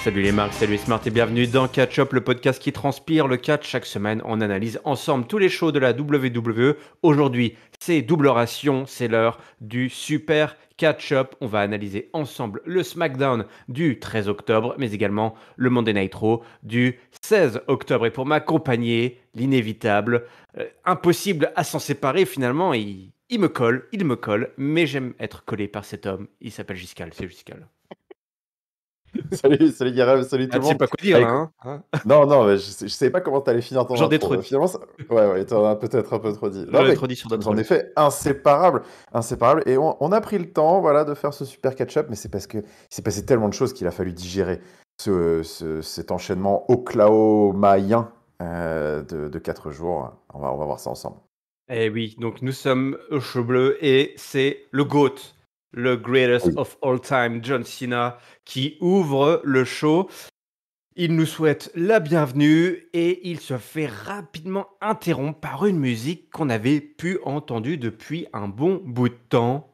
Salut les marques, salut les smart et bienvenue dans Catch Up, le podcast qui transpire le catch. Chaque semaine, on analyse ensemble tous les shows de la WWE. Aujourd'hui, c'est double ration, c'est l'heure du super Catch Up. On va analyser ensemble le SmackDown du 13 octobre, mais également le Monday Night Raw du 16 octobre. Et pour m'accompagner, l'inévitable, impossible à s'en séparer finalement, il me colle, mais j'aime être collé par cet homme. Il s'appelle Giscal, c'est Giscal. Salut Guérel, salut tout Ah, le tu sais monde. pas quoi dire Ah, là, hein. non, non, mais je savais pas comment t'allais finir ton J'en ai intro. trop dit. Finalement, ouais, t'en as peut-être un peu trop dit. J'en Non, ai mais trop dit sur d'autres vous en rôles. avez fait inséparable. Et on a pris le temps, voilà, de faire ce super catch-up, mais c'est parce que il s'est passé tellement de choses qu'il a fallu digérer cet enchaînement oklahomaien de 4 jours. On va voir ça ensemble. Eh oui, donc nous sommes au show bleu et c'est le GOAT, le greatest Oui. of all time, John Cena, qui ouvre le show. Il nous souhaite la bienvenue et il se fait rapidement interrompre par une musique qu'on avait pu entendre depuis un bon bout de temps.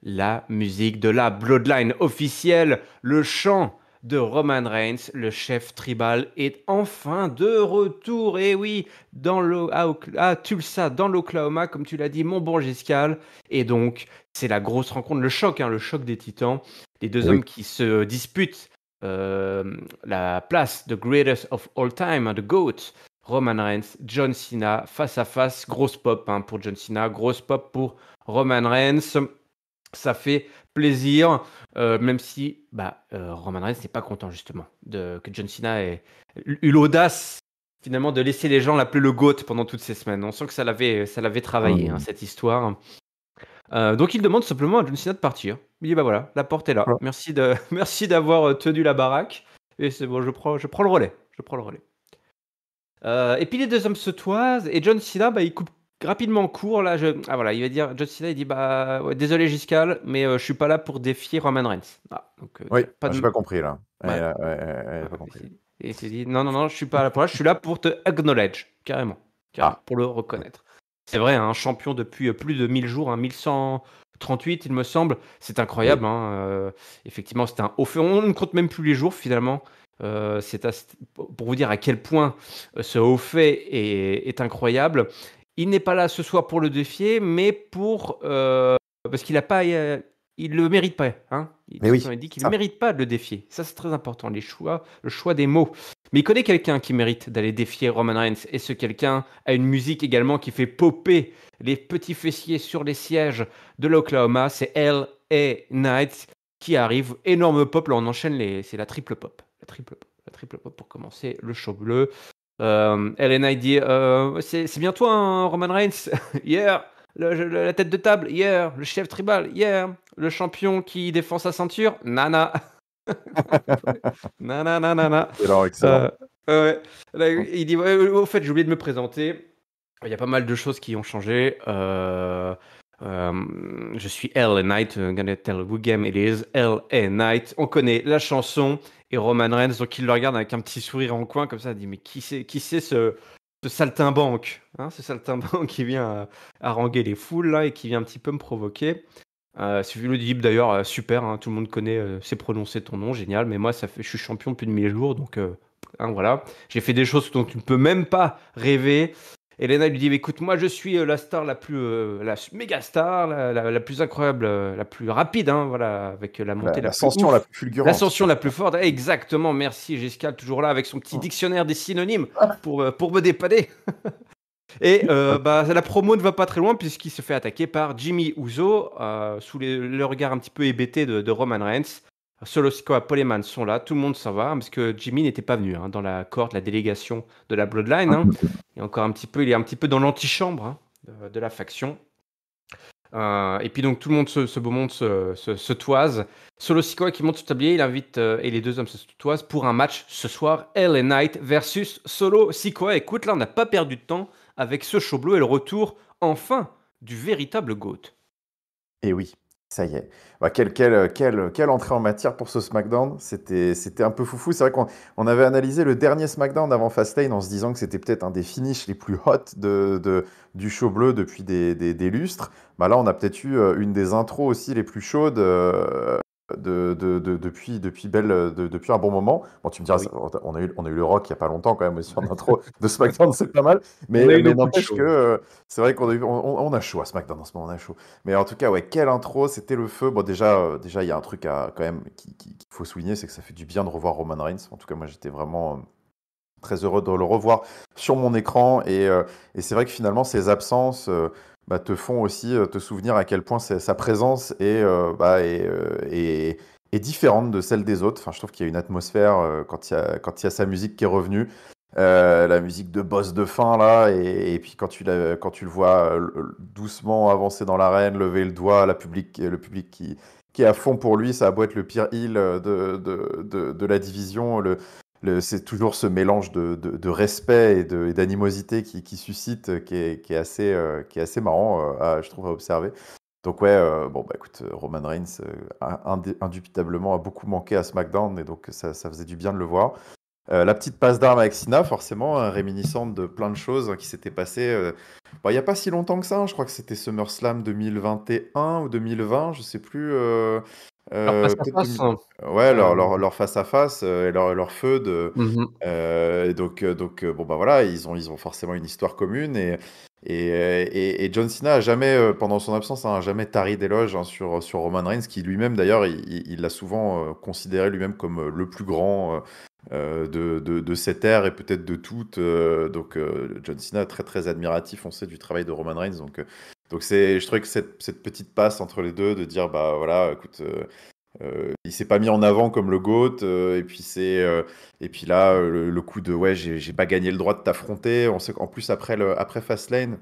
La musique de la Bloodline officielle, le chant de Roman Reigns, le chef tribal, est enfin de retour. Et oui, à Tulsa, dans l'Oklahoma, comme tu l'as dit, mon bon Giscal. Et donc, c'est la grosse rencontre, le choc des titans. Les deux hommes qui se disputent la place de greatest of all time, the GOAT. Roman Reigns, John Cena, face à face, grosse pop pour John Cena, grosse pop pour Roman Reigns. Ça fait plaisir, même si Roman Reigns n'est pas content justement que John Cena ait eu l'audace finalement de laisser les gens l'appeler le GOAT pendant toutes ces semaines. On sent que ça l'avait travaillé cette histoire. Donc il demande simplement à John Cena de partir. Il dit bah voilà, la porte est là. Merci d'avoir tenu la baraque. Et c'est bon, je prends le relais. Et puis les deux hommes se toisent et John Cena il coupe rapidement court là. Il va dire John Cena, il dit ouais, désolé Giscal, mais je suis pas là pour défier Roman Reigns. Oui, j'ai pas compris là. Pas compris. Et il s'est dit non, je suis pas là pour là, je suis là pour te acknowledge carrément, pour le reconnaître. C'est vrai, un champion depuis plus de 1000 jours, 1138 il me semble, c'est incroyable. Effectivement, c'était un haut fait. On ne compte même plus les jours finalement. C'est pour vous dire à quel point ce haut fait est incroyable. Il n'est pas là ce soir pour le défier, mais parce qu'il a pas, il le mérite pas. Il dit qu'il ne mérite pas de le défier. Ça, c'est très important. Le choix des mots. Mais il connaît quelqu'un qui mérite d'aller défier Roman Reigns, et ce quelqu'un a une musique également qui fait popper les petits fessiers sur les sièges de l'Oklahoma. C'est L.A. Knight qui arrive. Énorme pop. Là, on enchaîne c'est la triple pop. La triple pop pour commencer le show bleu. L.A. Knight dit c'est bien toi, Roman Reigns. Yeah. La tête de table. Yeah. Le chef tribal. Yeah. Le champion qui défend sa ceinture. Nana. Nana. Excellent. Là, il dit au fait, j'ai oublié de me présenter. Il y a pas mal de choses qui ont changé. Je suis L.A. Knight, gonna tell who game it is. L.A. Knight. On connaît la chanson. Et Roman Reigns, donc il le regarde avec un petit sourire en coin, comme ça, il dit mais qui c'est ce saltimbanque, ce saltimbanque qui vient haranguer les foules là et qui vient un petit peu me provoquer. C'est le dit d'ailleurs super, tout le monde connaît, sait prononcer ton nom, génial. Mais moi, je suis champion depuis de 1000 jours, donc voilà, j'ai fait des choses dont tu ne peux même pas rêver. Et Lena lui dit écoute, moi je suis la star la méga star, la plus incroyable, la plus rapide, avec la montée l'ascension la plus fulgurante. L'ascension la plus forte, exactement. Merci Giscal, toujours là avec son petit dictionnaire des synonymes pour me dépanner. Et la promo ne va pas très loin puisqu'il se fait attaquer par Jimmy Uso sous le regard un petit peu hébété de Roman Reigns. Solo Sikoa, Paul Heyman sont là, tout le monde s'en va parce que Jimmy n'était pas venu dans la cohorte, la délégation de la Bloodline. Il est un petit peu dans l'antichambre de la faction. Et puis donc tout le monde ce beau monde se toise. Solo Sikoa qui monte sur le tablier, il invite et les deux hommes se toisent pour un match ce soir, L.A. Knight versus Solo Sikoa. Écoute, là on n'a pas perdu de temps avec ce show bleu et le retour enfin du véritable GOAT. Et oui, ça y est. Quelle entrée en matière pour ce SmackDown. C'était un peu foufou. C'est vrai qu'on avait analysé le dernier SmackDown avant Fastlane en se disant que c'était peut-être un des finishes les plus hot du show bleu depuis des lustres. Là, on a peut-être eu une des intros aussi les plus chaudes depuis un bon moment. Bon, tu me diras, Oui, on a eu le Rock il n'y a pas longtemps quand même aussi en intro de SmackDown, c'est pas mal. on a eu Mais nos coups de n'empêche que chaud. c'est vrai on a chaud à SmackDown en ce moment, on a chaud. Mais en tout cas, ouais, quelle intro, c'était le feu. Bon, déjà, il y a un truc quand même qu'il faut souligner, c'est que ça fait du bien de revoir Roman Reigns. En tout cas, moi, j'étais vraiment très heureux de le revoir sur mon écran. Et c'est vrai que finalement, ces absences te font aussi te souvenir à quel point sa présence est différente de celle des autres. Enfin, je trouve qu'il y a une atmosphère quand il y a sa musique qui est revenue. La musique de boss de fin là, et puis quand tu le vois doucement avancer dans l'arène, lever le doigt, le public qui est à fond pour lui, ça a beau être le pire heel de la division, c'est toujours ce mélange de respect et d'animosité qui suscite, qui est assez marrant, je trouve, à observer. Donc ouais, bon bah écoute, Roman Reigns, indubitablement a beaucoup manqué à SmackDown, et donc ça faisait du bien de le voir. La petite passe d'armes avec Cena, forcément, réminiscente de plein de choses qui s'étaient passées il n'y a pas si longtemps que ça, hein. Je crois que c'était SummerSlam 2021 ou 2020, je sais plus. Alors face à Peut-être face, 2000. hein, Ouais, heu, leur face-à-face et leur feud. mmh Bon, bah voilà, ils ont forcément une histoire commune. Et John Cena a jamais, pendant son absence, hein, a jamais tari d'éloges, hein, sur Roman Reigns, qui lui-même, d'ailleurs, il l'a souvent considéré lui-même comme le plus grand de cette ère et peut-être de toutes. John Cena, très très admiratif, on sait, du travail de Roman Reigns. Je trouvais que cette petite passe entre les deux, de dire, bah voilà, écoute, il s'est pas mis en avant comme le GOAT, et puis là, le coup de ouais, j'ai pas gagné le droit de t'affronter. On sait qu'en plus, après Fastlane,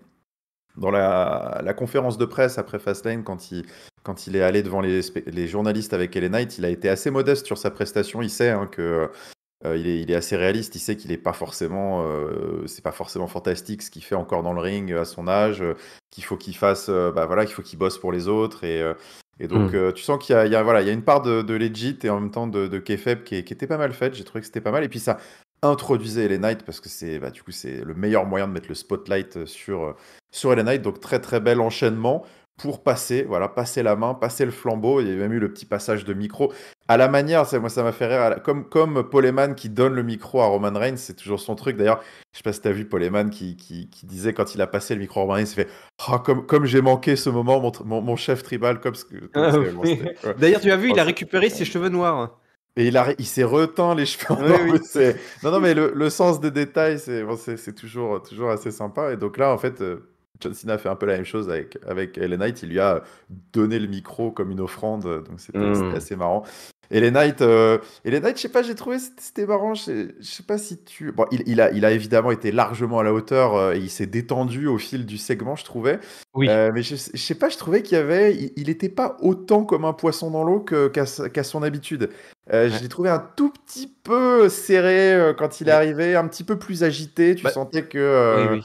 dans la conférence de presse après Fastlane, quand il est allé devant les journalistes avec LA Knight, il a été assez modeste sur sa prestation. Il sait, hein, que il est assez réaliste. Il sait qu'il est pas forcément, c'est pas forcément fantastique ce qu'il fait encore dans le ring à son âge, qu'il faut qu'il fasse, bah voilà, qu'il faut qu'il bosse pour les autres. mh. Tu sens voilà, il y a une part de legit et en même temps de kayfabe qui était pas mal faite. J'ai trouvé que c'était pas mal. Et puis ça introduisait LA Knight, parce que du coup, c'est le meilleur moyen de mettre le spotlight sur LA Knight. Donc très très bel enchaînement pour passer la main, passer le flambeau. Il y a même eu le petit passage de micro à la manière, moi ça m'a fait rire, comme Paul Heyman qui donne le micro à Roman Reigns, c'est toujours son truc. D'ailleurs, je sais pas si t'as vu Paul Heyman qui disait, quand il a passé le micro à Roman Reigns, il fait oh, comme j'ai manqué ce moment, mon chef tribal, donc Ah c'est bon, oui. ouais. D'ailleurs, tu as vu, Oh, il a récupéré ses cheveux noirs. et il s'est reteint les cheveux en Oui, or, mais oui. non, mais le sens des détails, c'est toujours assez sympa. Et donc là, en fait, John Cena a fait un peu la même chose avec LA Knight. Il lui a donné le micro comme une offrande, donc c'était Mmh. assez marrant. Et les Knights, je sais pas, j'ai trouvé c'était marrant. Je sais pas si tu. Bon, il a évidemment été largement à la hauteur, et il s'est détendu au fil du segment, je trouvais. Oui. Mais je sais pas, je trouvais il était pas autant comme un poisson dans l'eau qu'à son habitude. Je Ouais. l'ai trouvé un tout petit peu serré quand il est Et arrivé, un petit peu plus agité. Tu bah, sentais que. oui, oui.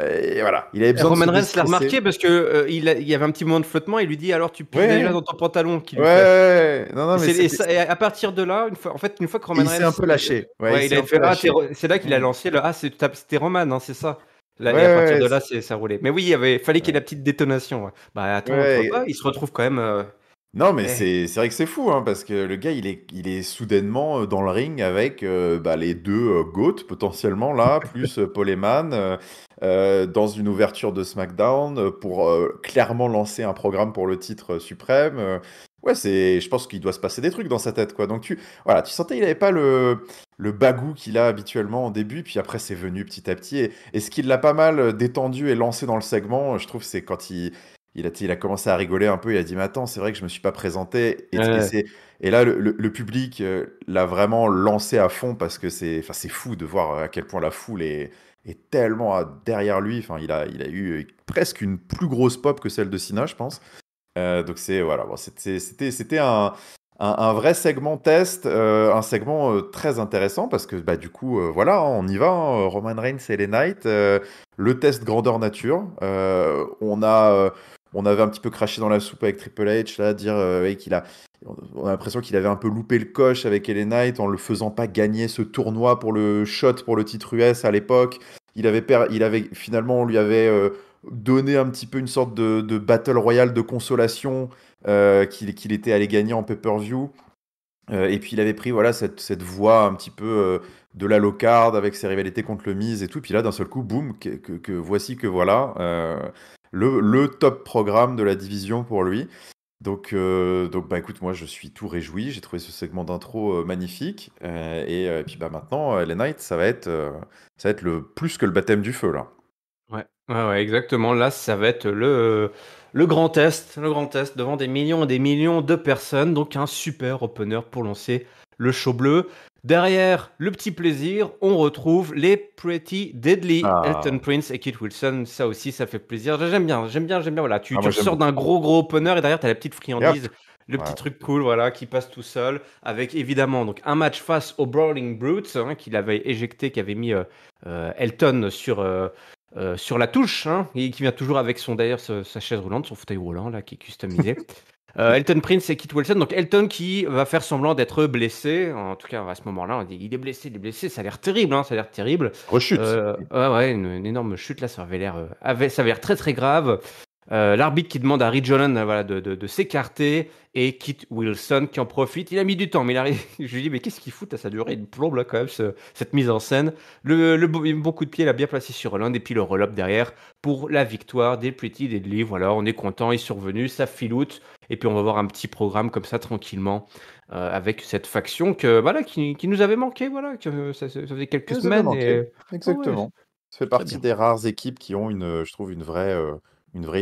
Et voilà, il avait besoin de Roman se Reigns l'a déstresser. remarqué parce que, il y avait un petit moment de flottement, il lui dit: «Alors tu piles déjà Ouais, dans ton pantalon», qu'il ouais, lui fait. ouais. Non, non, Et mais c'est et ça et à partir de là, une fois que et Roman il s'est Reigns un peu lâché. Ouais, il ouais, il s'est a un peu fait: «Ah tu lâché. c'est là qu'il a Mm. lancé le: «Ah c'était Roman, hein, c'est ça?» Ouais, Là et à partir ouais, de là, ça roulait. Mais oui, fallait qu'il y ait ouais. la petite détonation, ouais. Bah, attends, tu vois Ouais. pas, il se retrouve quand même, Non, mais eh, c'est vrai que c'est fou, hein, parce que le gars, il est soudainement dans le ring avec les deux GOAT potentiellement là, plus Paul Heyman, dans une ouverture de SmackDown, pour clairement lancer un programme pour le titre suprême. Ouais, je pense qu'il doit se passer des trucs dans sa tête, quoi. Donc voilà, tu sentais qu'il n'avait pas le bagou qu'il a habituellement en début, puis après c'est venu petit à petit. Et ce qui l'a pas mal détendu et lancé dans le segment, je trouve, c'est quand il a commencé à rigoler un peu. Il a dit, mais attends, c'est vrai que je me suis pas présenté. ouais. Et là, le public l'a vraiment lancé à fond, parce que c'est fou de voir à quel point la foule est tellement derrière lui. Enfin, il a eu presque une plus grosse pop que celle de Cena, je pense. Voilà, bon, c'était un vrai segment test, un segment très intéressant, parce que bah, du coup, voilà, hein, on y va, hein, Roman Reigns et les Knights, le test grandeur nature. On avait un petit peu craché dans la soupe avec Triple H, là, dire ouais, on a l'impression qu'il avait un peu loupé le coche avec LA Knight en le faisant pas gagner ce tournoi pour le shot pour le titre US à l'époque. Finalement, on lui avait donné un petit peu une sorte de battle royale de consolation qu'il était allé gagner en pay-per-view. Et puis il avait pris voilà cette voie un petit peu de la low card avec ses rivalités contre le Miz et tout. Puis là, d'un seul coup, boum, voici que voilà le top programme de la division pour lui. Donc bah écoute, moi je suis tout réjoui. J'ai trouvé ce segment d'intro magnifique. Et puis bah maintenant, les Knights, ça va être le plus que le baptême du feu là. Ouais, ouais, ouais, exactement. Là, ça va être le grand test devant des millions et des millions de personnes. Donc, un super opener pour lancer le show bleu. Derrière, le petit plaisir, on retrouve les Pretty Deadly, Elton Ah, Prince et Kit Wilson. Ça aussi, ça fait plaisir. J'aime bien, j'aime bien, j'aime bien. Voilà, tu moi j'aime ressors d'un beaucoup. gros opener et derrière, tu as la petite Et hop, friandise, le petit ouais. truc cool, voilà, qui passe tout seul. Avec évidemment donc un match face aux Brawling Brutes, hein, qu'il avait éjecté, qui avait mis Elton sur la touche, hein, et qui vient toujours avec d'ailleurs sa chaise roulante, son fauteuil roulant là, qui est customisé. Elton Prince et Kit Wilson. Donc Elton qui va faire semblant d'être blessé. En tout cas, à ce moment-là, on dit il est blessé, il est blessé. Ça a l'air terrible, hein, ça a l'air terrible. Rechute. Ouais, ouais, une énorme chute là, ça avait l'air très très grave. L'arbitre qui demande à Ridge Holland voilà, de s'écarter et Kit Wilson qui en profite. Il a mis du temps, mais je lui dis, mais qu'est-ce qu'il fout? Ça a duré une plombe là quand même, cette mise en scène. Le bon coup de pied, il a bien placé sur Holland et puis le roll-up derrière pour la victoire des Pretty Deadly. Voilà, on est content, ils sont revenus, ça filoute. Et puis on va voir un petit programme comme ça tranquillement avec cette faction voilà, qui nous avait manqué. Voilà, que ça faisait quelques Ils nous avait semaines. manqué, Et... Oh ouais, exactement. Ça fait très partie bien. des rares équipes qui ont je trouve, une vraie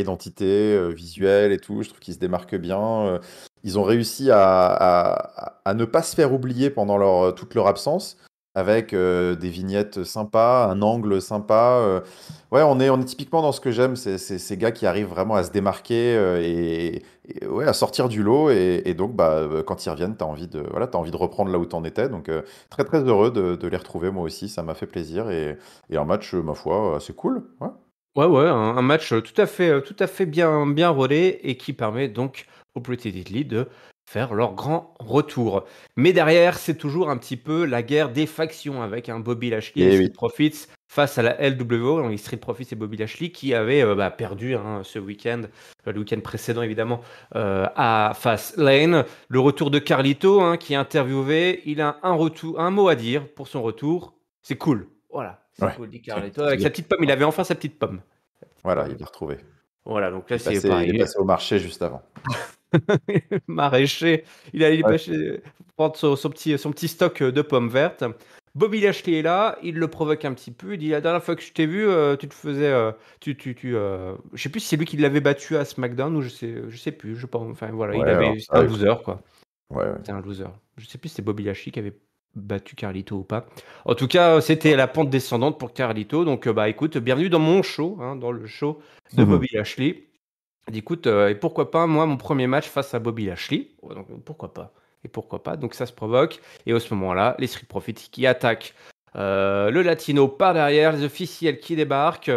identité visuelle et tout. Je trouve qu'ils se démarquent bien. Ils ont réussi à ne pas se faire oublier pendant toute leur absence, avec des vignettes sympas, un angle sympa. Ouais, on est typiquement dans ce que j'aime, c'est ces gars qui arrivent vraiment à se démarquer et ouais, à sortir du lot. Et donc, bah, quand ils reviennent, t'as envie de reprendre là où t'en étais. Donc, très très heureux de les retrouver moi aussi, ça m'a fait plaisir et un match, ma foi, assez cool. Ouais. Ouais, ouais, un match tout à fait bien rodé et qui permet donc aux Pretty Deadly de faire leur grand retour. Mais derrière, c'est toujours un petit peu la guerre des factions avec un Bobby Lashley et les Et Street oui. Profits face à la LWO, donc les Street Profits et Bobby Lashley qui avaient perdu hein, ce week-end, le week-end précédent évidemment, à Fastlane. Le retour de Carlito hein, qui est interviewé, il a un mot à dire pour son retour. C'est cool. Voilà, c'est Ouais. cool, dit C'est Carlito. c'est Avec bien. sa petite pomme, il avait enfin sa petite pomme. Sa petite Voilà, pomme. il l'a retrouvé. Voilà, donc là, c'est pareil. Il est passé au marché juste avant. Maraîcher, il allait Ouais. prendre son petit stock de pommes vertes. Bobby Lashley est là, il le provoque un petit peu. Il dit la dernière fois que je t'ai vu, tu te faisais. Je sais plus si c'est lui qui l'avait battu à SmackDown ou je sais plus. Je pense. Enfin voilà, Ouais, alors, c'était un écoute. loser quoi. Ouais, ouais. C'était un loser. Je sais plus si c'était Bobby Lashley qui avait battu Carlito ou pas. En tout cas, c'était la pente descendante pour Carlito. Donc bah écoute, bienvenue dans mon show, hein, dans le show de Bobby Lashley. Il dit, écoute, et pourquoi pas, moi, mon premier match face à Bobby Lashley. Oh, donc, pourquoi pas? Et pourquoi pas? Donc ça se provoque. Et à ce moment-là, les Street Profits qui attaquent le Latino par derrière, les officiels qui débarquent,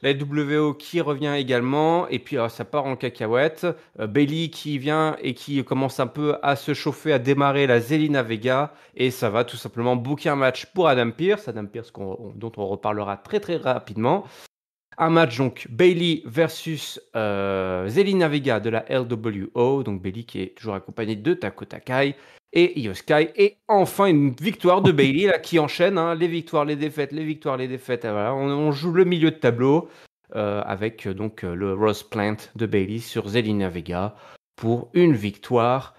la WO qui revient également. Et puis ça part en cacahuète. Bailey qui vient et qui commence un peu à se chauffer, à démarrer la Zelina Vega. Et ça va tout simplement booker un match pour Adam Pearce. Adam Pearce dont on reparlera très très rapidement. Un match donc Bailey versus Zelina Vega de la LWO, donc Bailey qui est toujours accompagnée de Tako Takai et Io Sky. Et enfin une victoire de Bailey là, qui enchaîne hein, les victoires, les défaites, les victoires, les défaites. Voilà, on joue le milieu de tableau avec donc le Rose Plant de Bailey sur Zelina Vega pour une victoire.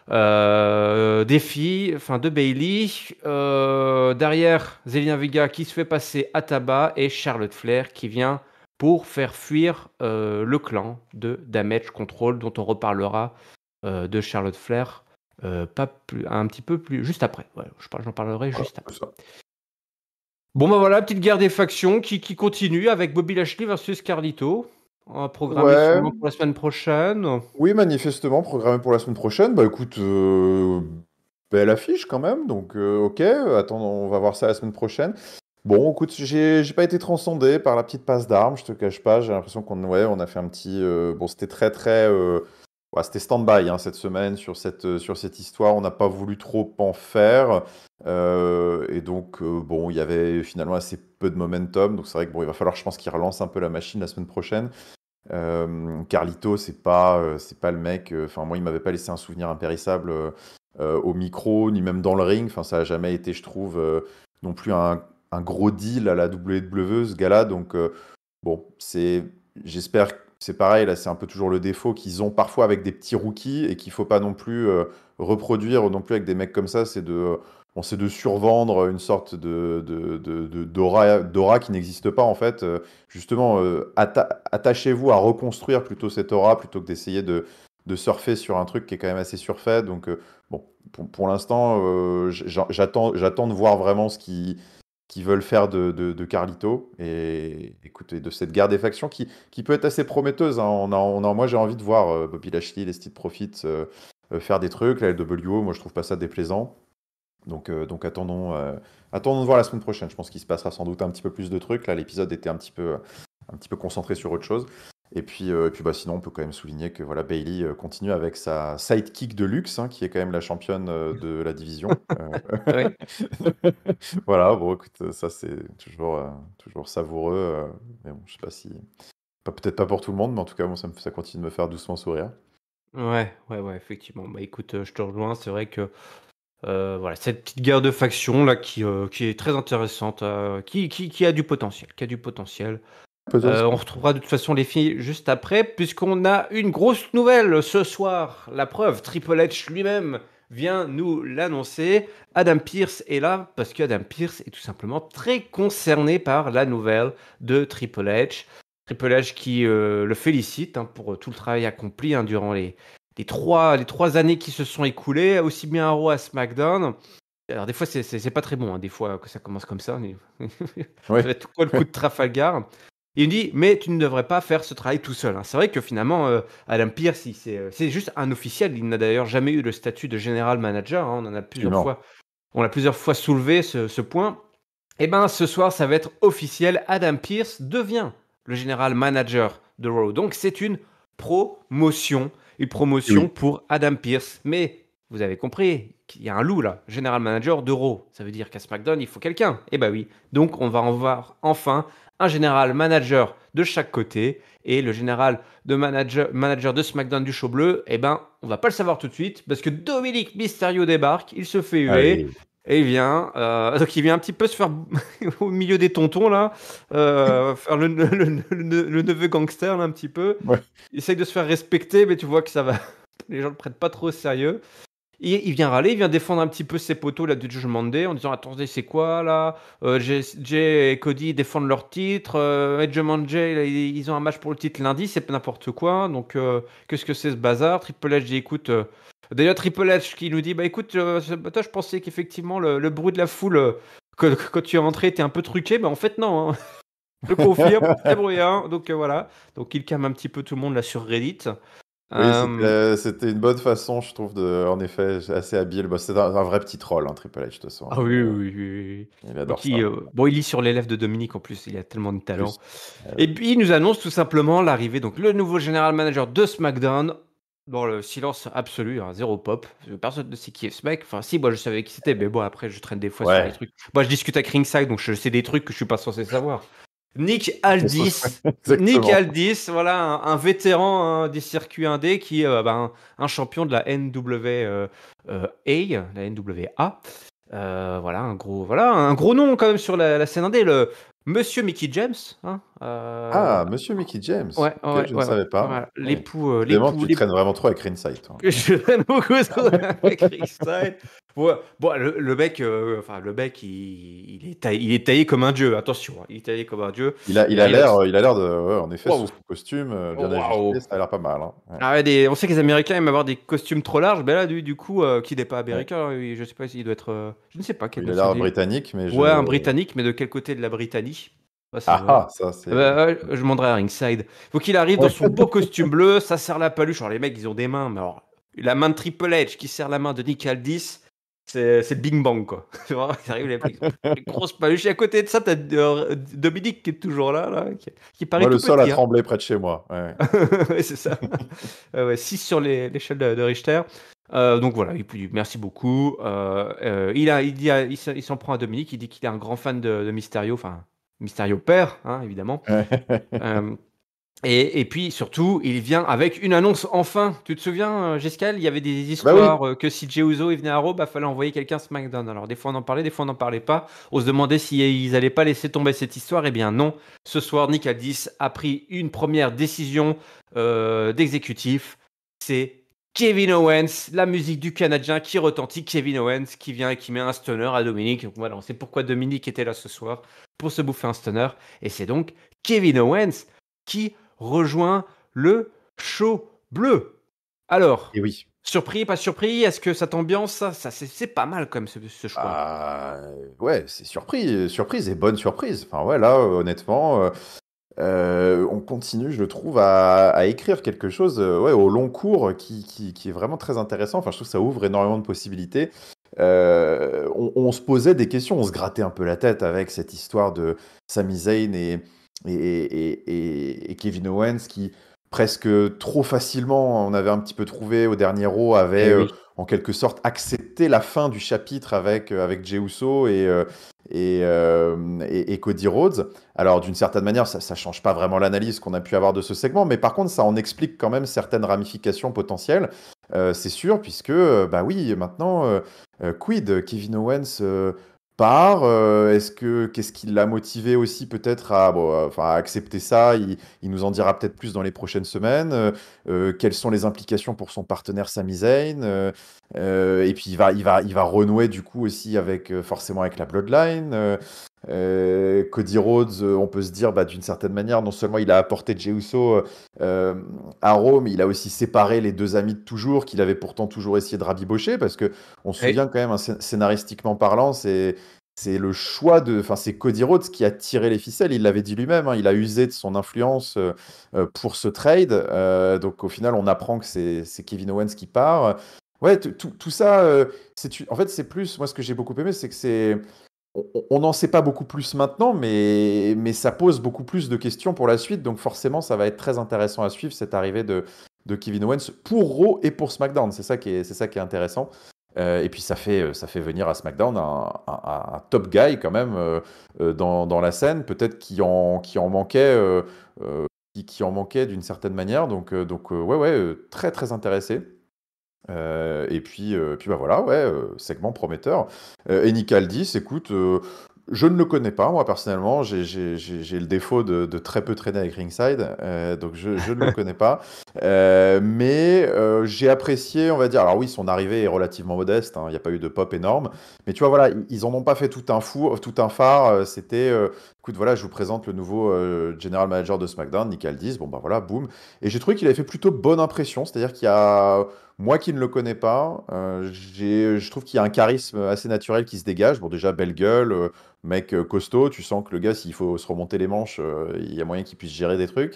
Défi, enfin de Bailey. Derrière, Zelina Vega qui se fait passer à tabac et Charlotte Flair qui vient pour faire fuir le clan de Damage Control dont on reparlera de Charlotte Flair pas plus, un petit peu plus juste après. Ouais, j'en parlerai Voilà, juste après. c'est ça. Bon bah voilà, petite guerre des factions qui continue avec Bobby Lashley versus Carlito. On va programmer Ouais, sûrement pour la semaine prochaine. oui, manifestement programmé pour la semaine prochaine. Bah écoute, belle affiche quand même. Donc, ok, attends, on va voir ça la semaine prochaine. Bon, écoute, j'ai pas été transcendé par la petite passe d'armes, je te cache pas. J'ai l'impression on a fait un petit. Bon, c'était très, très. Ouais, c'était stand-by hein, cette semaine sur cette histoire. On n'a pas voulu trop en faire. Et donc, bon, il y avait finalement assez peu de momentum. Donc, c'est vrai que bon, il va falloir, je pense, qu'il relance un peu la machine la semaine prochaine. Carlito, c'est pas le mec. Enfin, moi, il m'avait pas laissé un souvenir impérissable au micro, ni même dans le ring. Enfin, ça a jamais été, je trouve, non plus un gros deal à la WWE, ce gars-là. Donc, bon, j'espère que c'est pareil. Là, c'est un peu toujours le défaut qu'ils ont parfois avec des petits rookies et qu'il faut pas non plus reproduire non plus avec des mecs comme ça. C'est de survendre une sorte d'aura qui n'existe pas en fait. Justement, attachez-vous à reconstruire plutôt cette aura plutôt que d'essayer de surfer sur un truc qui est quand même assez surfait. Donc, bon, pour l'instant, j'attends de voir vraiment ce qu'ils veulent faire de Carlito et écoutez, de cette guerre des factions qui peut être assez prometteuse, hein. Moi, j'ai envie de voir Bobby Lashley, les Street Profits faire des trucs. La LWO, moi, je trouve pas ça déplaisant. Donc attendons de voir la semaine prochaine. Je pense qu'il se passera sans doute un petit peu plus de trucs. Là, l'épisode était un petit peu concentré sur autre chose. Et puis bah, sinon, on peut quand même souligner que voilà, Bayley continue avec sa sidekick de luxe, hein, qui est quand même la championne de la division. Ouais. Voilà, bon, écoute, ça c'est toujours savoureux. Mais bon, je sais pas si. Peut-être pas pour tout le monde, mais en tout cas, moi, ça continue de me faire doucement sourire. Ouais, ouais, ouais, effectivement. Bah écoute, je te rejoins. C'est vrai que voilà, cette petite guerre de factions là qui est très intéressante, qui a du potentiel, qui a du potentiel. Peut-être. On retrouvera de toute façon les filles juste après, puisqu'on a une grosse nouvelle ce soir. La preuve, Triple H lui-même vient nous l'annoncer. Adam Pearce est là parce qu'Adam Pearce est tout simplement très concerné par la nouvelle de Triple H. Triple H qui le félicite pour tout le travail accompli durant les trois années qui se sont écoulées, aussi bien à Raw à SmackDown. Alors des fois c'est pas très bon, des fois que ça commence comme ça. Oui. Ça va être quoi le coup de Trafalgar? Il me dit, mais tu ne devrais pas faire ce travail tout seul, hein. C'est vrai que finalement, Adam Pearce, c'est juste un officiel. Il n'a d'ailleurs jamais eu le statut de général manager, hein. Absolument. On l'a plusieurs fois soulevé ce point. Eh ben, ce soir, ça va être officiel. Adam Pearce devient le général manager de Raw. Donc, c'est promotion, une Et promotion oui. pour Adam Pearce. Mais vous avez compris qu'il y a un loup là, général manager de Raw. Ça veut dire qu'à SmackDown, il faut quelqu'un. Eh ben oui. Donc, on va en voir enfin un général manager de chaque côté. Et le général manager de SmackDown du show bleu, eh ben, on va pas le savoir tout de suite parce que Dominic Mysterio débarque, il se fait huer. Allez. Et donc il vient un petit peu se faire au milieu des tontons là, faire le neveu gangster là un petit peu. Ouais. Il essaye de se faire respecter, mais tu vois que ça va. Les gens le prennent pas trop au sérieux. Et il vient râler, il vient défendre un petit peu ses potos là du Judgment Day en disant attendez c'est quoi là, Jay et Cody défendent leur titre, Judgment Day là, ils ont un match pour le titre lundi, c'est pas n'importe quoi. Donc qu'est-ce que c'est ce bazar? Triple H dit écoute. D'ailleurs, Triple H qui nous dit bah écoute, toi je pensais qu'effectivement le bruit de la foule quand tu es rentré était un peu truqué, mais en fait non, hein. Je confirme, très bruyant. Donc voilà, donc il calme un petit peu tout le monde là sur Reddit. Oui, Euh, c'était une bonne façon, je trouve, en effet, assez habile. Bah, c'est un vrai petit troll, hein, Triple H, de toute façon. Ah oui, oui, oui, oui. Il adore Donc ça. bon, il lit sur les lèvres de Dominique en plus, il a tellement de talent. Plus. Ah oui. Et puis il nous annonce tout simplement l'arrivée, donc le nouveau général manager de SmackDown. Dans le silence absolu, zéro pop. Personne ne sait qui est ce mec. Enfin, si, moi je savais qui c'était, mais bon, après je traîne des fois sur les Ouais, trucs. Moi je discute avec Ringside, donc je sais des trucs que je suis pas censé savoir. Nick ouais, Aldis. Nick exactement. Aldis, voilà, un vétéran des circuits indés qui est un champion de la la NWA. Voilà, un gros nom quand même sur la scène indé, le Monsieur Mickey James. Hein, Ah, Monsieur Mickey James. ouais, Ok, ouais, je ne ouais, ouais. savais pas. Voilà, Oui. Décidément, tu traînes vraiment trop avec Ringside, toi. je traîne beaucoup trop avec Ringside. Ouais, bon, le mec, il est taillé comme un dieu. Attention, hein, il est taillé comme un dieu. Il Il a arrive. l'air de, ouais, en effet, sous Waouh, son costume, bien ajusté, waouh. ça a l'air pas mal, hein. Ouais. Ah ouais, on sait que les Américains aiment avoir des costumes trop larges, mais là, du coup, qui n'est pas Ouais. américain, je sais pas s'il doit être, je ne sais pas quelle Il a l'air nationalité. britannique, mais Ouais, un Britannique, mais de quel côté de la Britannie? Va Ah savoir. ah, ça, Ah c'est. bah, ouais, je demanderai à Ringside. Faut qu'il arrive dans Ouais. son beau costume bleu, ça serre la paluche. Alors les mecs, ils ont des mains, mais alors la main de Triple H qui serre la main de Nick Aldis, c'est le Bing Bang quoi. C'est vraiment, ils arrivent, les mecs, ils ont des grosses paluches. Et à côté de ça, t'as Dominique qui est toujours là, qui paraît Moi, le tout sol a petit, hein. tremblé près de chez moi. Ouais. Ouais, c'est ça. Ouais, 6 sur l'échelle de Richter. Donc voilà, merci beaucoup. Il s'en prend à Dominique, il dit qu'il est un grand fan de Mysterio, enfin Mysterio père, hein, évidemment. Ouais. Euh, Et puis surtout, il vient avec une annonce enfin. Tu te souviens, Jescal, il y avait des Bah oui. histoires que si Jey Uso il venait à Raw, bah fallait envoyer quelqu'un SmackDown. Alors des fois on en parlait, des fois on n'en parlait pas. On se demandait si ils allaient pas laisser tomber cette histoire. Eh bien non. Ce soir, Nick Aldis a pris une première décision d'exécutif. C'est Kevin Owens, la musique du Canadien qui retentit. Kevin Owens qui vient et qui met un stunner à Dominique. Donc voilà, on sait pourquoi Dominique était là ce soir pour se bouffer un stunner. Et c'est donc Kevin Owens qui rejoint le show bleu. Alors, Et oui. surpris, pas surpris, est-ce que ça t'ambiance ça c'est pas mal comme ce choix. Ah, ouais, c'est surprise et bonne surprise. Enfin ouais, là, honnêtement, on continue, je trouve, à écrire quelque chose, ouais, au long cours qui est vraiment très intéressant. Enfin, je trouve que ça ouvre énormément de possibilités. On se posait des questions, on se grattait un peu la tête avec cette histoire de Sami Zayn et Kevin Owens qui, presque trop facilement, on avait un petit peu trouvé au dernier Raw, avait Eh oui. en quelque sorte accepté la fin du chapitre avec Jey Uso et Cody Rhodes. Alors, d'une certaine manière, ça ne change pas vraiment l'analyse qu'on a pu avoir de ce segment, mais par contre, ça en explique quand même certaines ramifications potentielles, c'est sûr, puisque, bah oui, maintenant, quid? Kevin Owens part. Qu'est-ce qui l'a motivé aussi peut-être enfin, à accepter ça? Il nous en dira peut-être plus dans les prochaines semaines. Quelles sont les implications pour son partenaire Sami Zayn? Et puis il va renouer du coup aussi forcément avec la Bloodline. Cody Rhodes, on peut se dire, bah, d'une certaine manière, non seulement il a apporté Jey Uso euh, à Rome, il a aussi séparé les deux amis de toujours qu'il avait pourtant toujours essayé de rabibocher, parce que on se Eh, souvient quand même, hein, scénaristiquement parlant, c'est le choix enfin, c'est Cody Rhodes qui a tiré les ficelles. Il l'avait dit lui-même, hein, il a usé de son influence pour ce trade. Donc au final, on apprend que c'est Kevin Owens qui part. Ouais, tout ça, en fait, c'est plus, moi ce que j'ai beaucoup aimé, c'est que on n'en sait pas beaucoup plus maintenant, mais ça pose beaucoup plus de questions pour la suite. Donc forcément, ça va être très intéressant à suivre, cette arrivée de Kevin Owens pour Raw et pour SmackDown. C'est ça qui est intéressant. Et puis ça fait venir à SmackDown un top guy quand même dans la scène, peut-être qui en manquait, qui en manquait d'une certaine manière. Donc ouais, ouais, très très intéressé. Et puis bah voilà, ouais, segment prometteur. Et Nick Aldis, écoute, je ne le connais pas, moi personnellement. J'ai le défaut de très peu traîner avec Ringside, donc je ne le connais pas. Mais j'ai apprécié, on va dire. Alors oui, son arrivée est relativement modeste, hein, il n'y a pas eu de pop énorme. Mais tu vois, voilà, ils en ont pas fait tout un tout un phare. C'était, écoute, voilà, je vous présente le nouveau General Manager de SmackDown, Nick Aldis. Bon, bah voilà, boum. Et j'ai trouvé qu'il avait fait plutôt bonne impression, c'est-à-dire qu'il y a. Moi qui ne le connais pas, je trouve qu'il y a un charisme assez naturel qui se dégage. Bon, déjà, belle gueule, mec costaud, tu sens que le gars, s'il faut se remonter les manches, il y a moyen qu'il puisse gérer des trucs.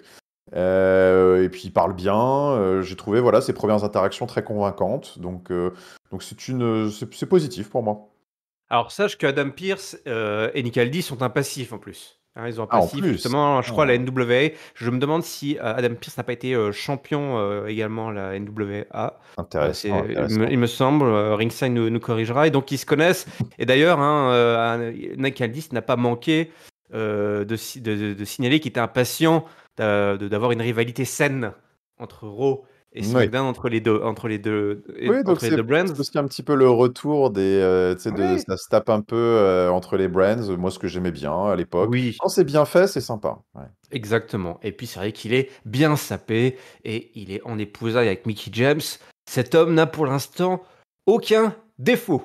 Et puis il parle bien. J'ai trouvé voilà, ses premières interactions très convaincantes. Donc c'est positif pour moi. Alors sache que Adam Pearce et Nick Aldis sont un passif en plus. Hein, ils ont un Ah, en passif plus. justement, je crois, à la Ah, NWA. Je me demande si Adam Pearce n'a pas été champion également à la NWA. intéressant, Il intéressant. me semble, Ringside nous corrigera. Et donc ils se connaissent. Et d'ailleurs, hein, Nick Aldis n'a pas manqué de signaler qu'il était impatient d'avoir une rivalité saine entre Raw et Oui. SmackDown, Oui, donc entre les deux brands. c'est aussi un petit peu le retour tu sais, Oui. ça se tape un peu entre les brands. Moi, ce que j'aimais bien à l'époque. Oui. Quand c'est bien fait, c'est sympa. Ouais. Exactement. Et puis c'est vrai qu'il est bien sapé et il est en épousailles avec Mickey James. Cet homme n'a pour l'instant aucun défaut.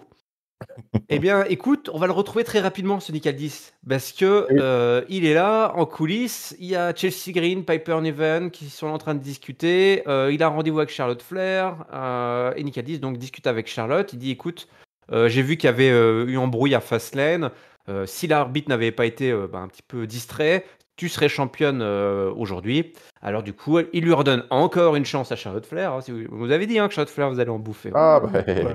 Eh bien, écoute, on va le retrouver très rapidement, ce Nick Aldis, parce que Oui. il est là en coulisses. Il y a Chelsea Green, Piper Niven qui sont en train de discuter. Il a un rendez-vous avec Charlotte Flair et Nick Aldis donc discute avec Charlotte. Il dit, écoute, j'ai vu qu'il y avait eu embrouille à Fastlane. Si l'arbitre n'avait pas été un petit peu distrait, tu serais championne aujourd'hui. Alors du coup, il lui redonne encore une chance à Charlotte Flair. Hein, si vous avez dit hein, que Charlotte Flair, vous allez en bouffer. Ah, Oh, bah, voilà.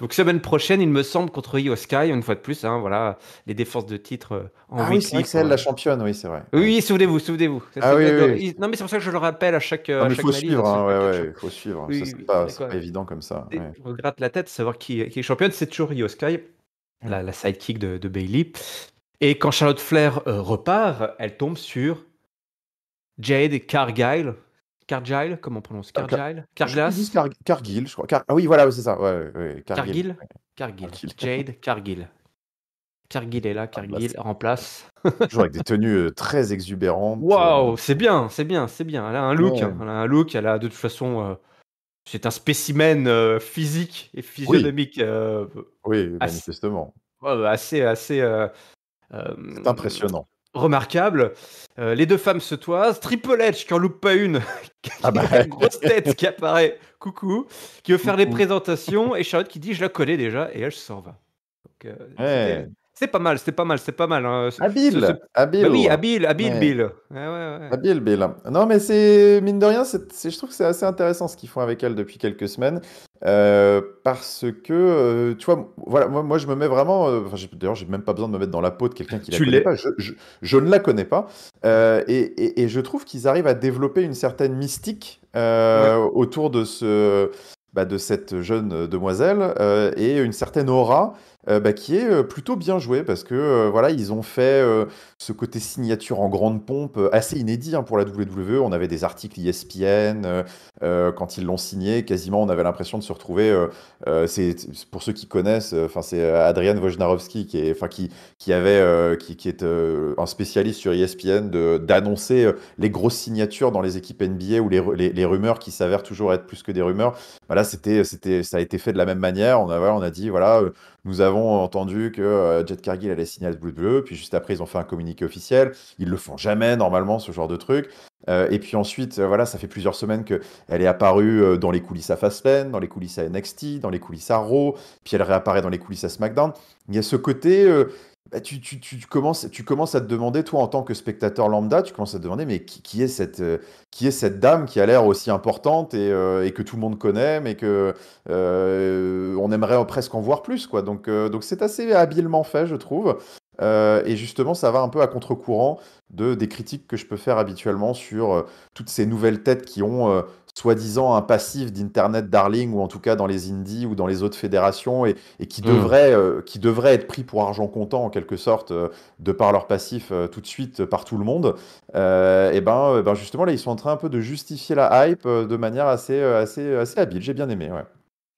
Donc semaine prochaine, il me semble, contre Io Sky, une fois de plus, hein, voilà, les défenses de titre en ah oui, c'est vrai weekly que c'est pour. elle la championne, oui, c'est vrai. Oui, Ouais. oui, souvenez-vous, souvenez-vous. Ah oui, oui, oui. Non, mais c'est pour ça que je le rappelle Non, à mais il chaque faut analyse, hein, suivre, ce hein, super ouais, catch-up. ouais, il faut suivre. Ça, Oui, c'est oui, pas, c'est d'accord. pas évident comme ça. Ouais. Je regrette la tête, savoir qui est championne, c'est toujours Io Sky, Mm. la sidekick de Bailey. Et quand Charlotte Flair repart, elle tombe sur Jade Cargile, comment on prononce? Cargile? Je crois qu'ils disent Carglass? Cargill, je crois. Ah oui, voilà, c'est ça. Ouais, ouais, Cargill. Cargill? Cargill. Cargill. Jade Cargill. Cargill est là, Cargill Carglass. remplace. Toujours avec des tenues très exubérantes. Waouh, c'est bien, c'est bien, c'est bien. Elle a un look, hein. Ouais. Elle a un look, elle a de toute façon, c'est un spécimen physique et Oui, physionomique oui, assez, manifestement. ouais, ouais, assez euh, C'est impressionnant. remarquable. Les deux femmes se toisent. Triple H qui en loupe pas une, Ah bah, la grosse tête qui apparaît, coucou, qui veut faire les présentations et Charlotte qui dit je la connais déjà et elle s'en va. Donc, ouais. c'est pas mal, c'était pas mal, c'était pas mal. Hein. Habile, Bah oui, habile. habile Ouais. Bill. Ouais, ouais, ouais. Habile, Bill. Non, mais c'est, mine de rien, je trouve que c'est assez intéressant ce qu'ils font avec elle depuis quelques semaines. Parce que, tu vois, voilà, moi, je me mets vraiment. Enfin, d'ailleurs, j'ai même pas besoin de me mettre dans la peau de quelqu'un qui la Tu connaît l'es. pas. Je ne la connais pas. Et je trouve qu'ils arrivent à développer une certaine mystique Ouais. autour de cette jeune demoiselle et une certaine aura. Qui est plutôt bien jouée parce que voilà, ils ont fait ce côté signature en grande pompe assez inédit hein, pour la WWE. On avait des articles ESPN quand ils l'ont signé, quasiment on avait l'impression de se retrouver. Pour ceux qui connaissent, enfin c'est Adrian Wojnarowski qui est un spécialiste sur ESPN d'annoncer les grosses signatures dans les équipes NBA ou les rumeurs qui s'avèrent toujours être plus que des rumeurs. Voilà, ça a été fait de la même manière. On a dit voilà. Nous avons entendu que Jet Cargill allait signer à la WWE, puis juste après, ils ont fait un communiqué officiel. Ils le font jamais, normalement, ce genre de truc. Et puis ensuite, voilà, ça fait plusieurs semaines qu'elle est apparue dans les coulisses à Fastlane, dans les coulisses à NXT, dans les coulisses à Raw, puis elle réapparaît dans les coulisses à SmackDown. Il y a ce côté, tu commences à te demander, toi, en tant que spectateur lambda, tu commences à te demander, mais qui est cette dame qui a l'air aussi importante et que tout le monde connaît, mais que on aimerait presque en voir plus, quoi. Donc c'est assez habilement fait, je trouve. Et justement, ça va un peu à contre-courant des critiques que je peux faire habituellement sur toutes ces nouvelles têtes qui ont soi-disant un passif d'Internet darling, ou en tout cas dans les indies ou dans les autres fédérations, et Hmm. qui devraient être pris pour argent comptant en quelque sorte, de par leur passif tout de suite par tout le monde. Et ben justement, là, ils sont en train un peu de justifier la hype de manière assez habile. J'ai bien aimé, ouais.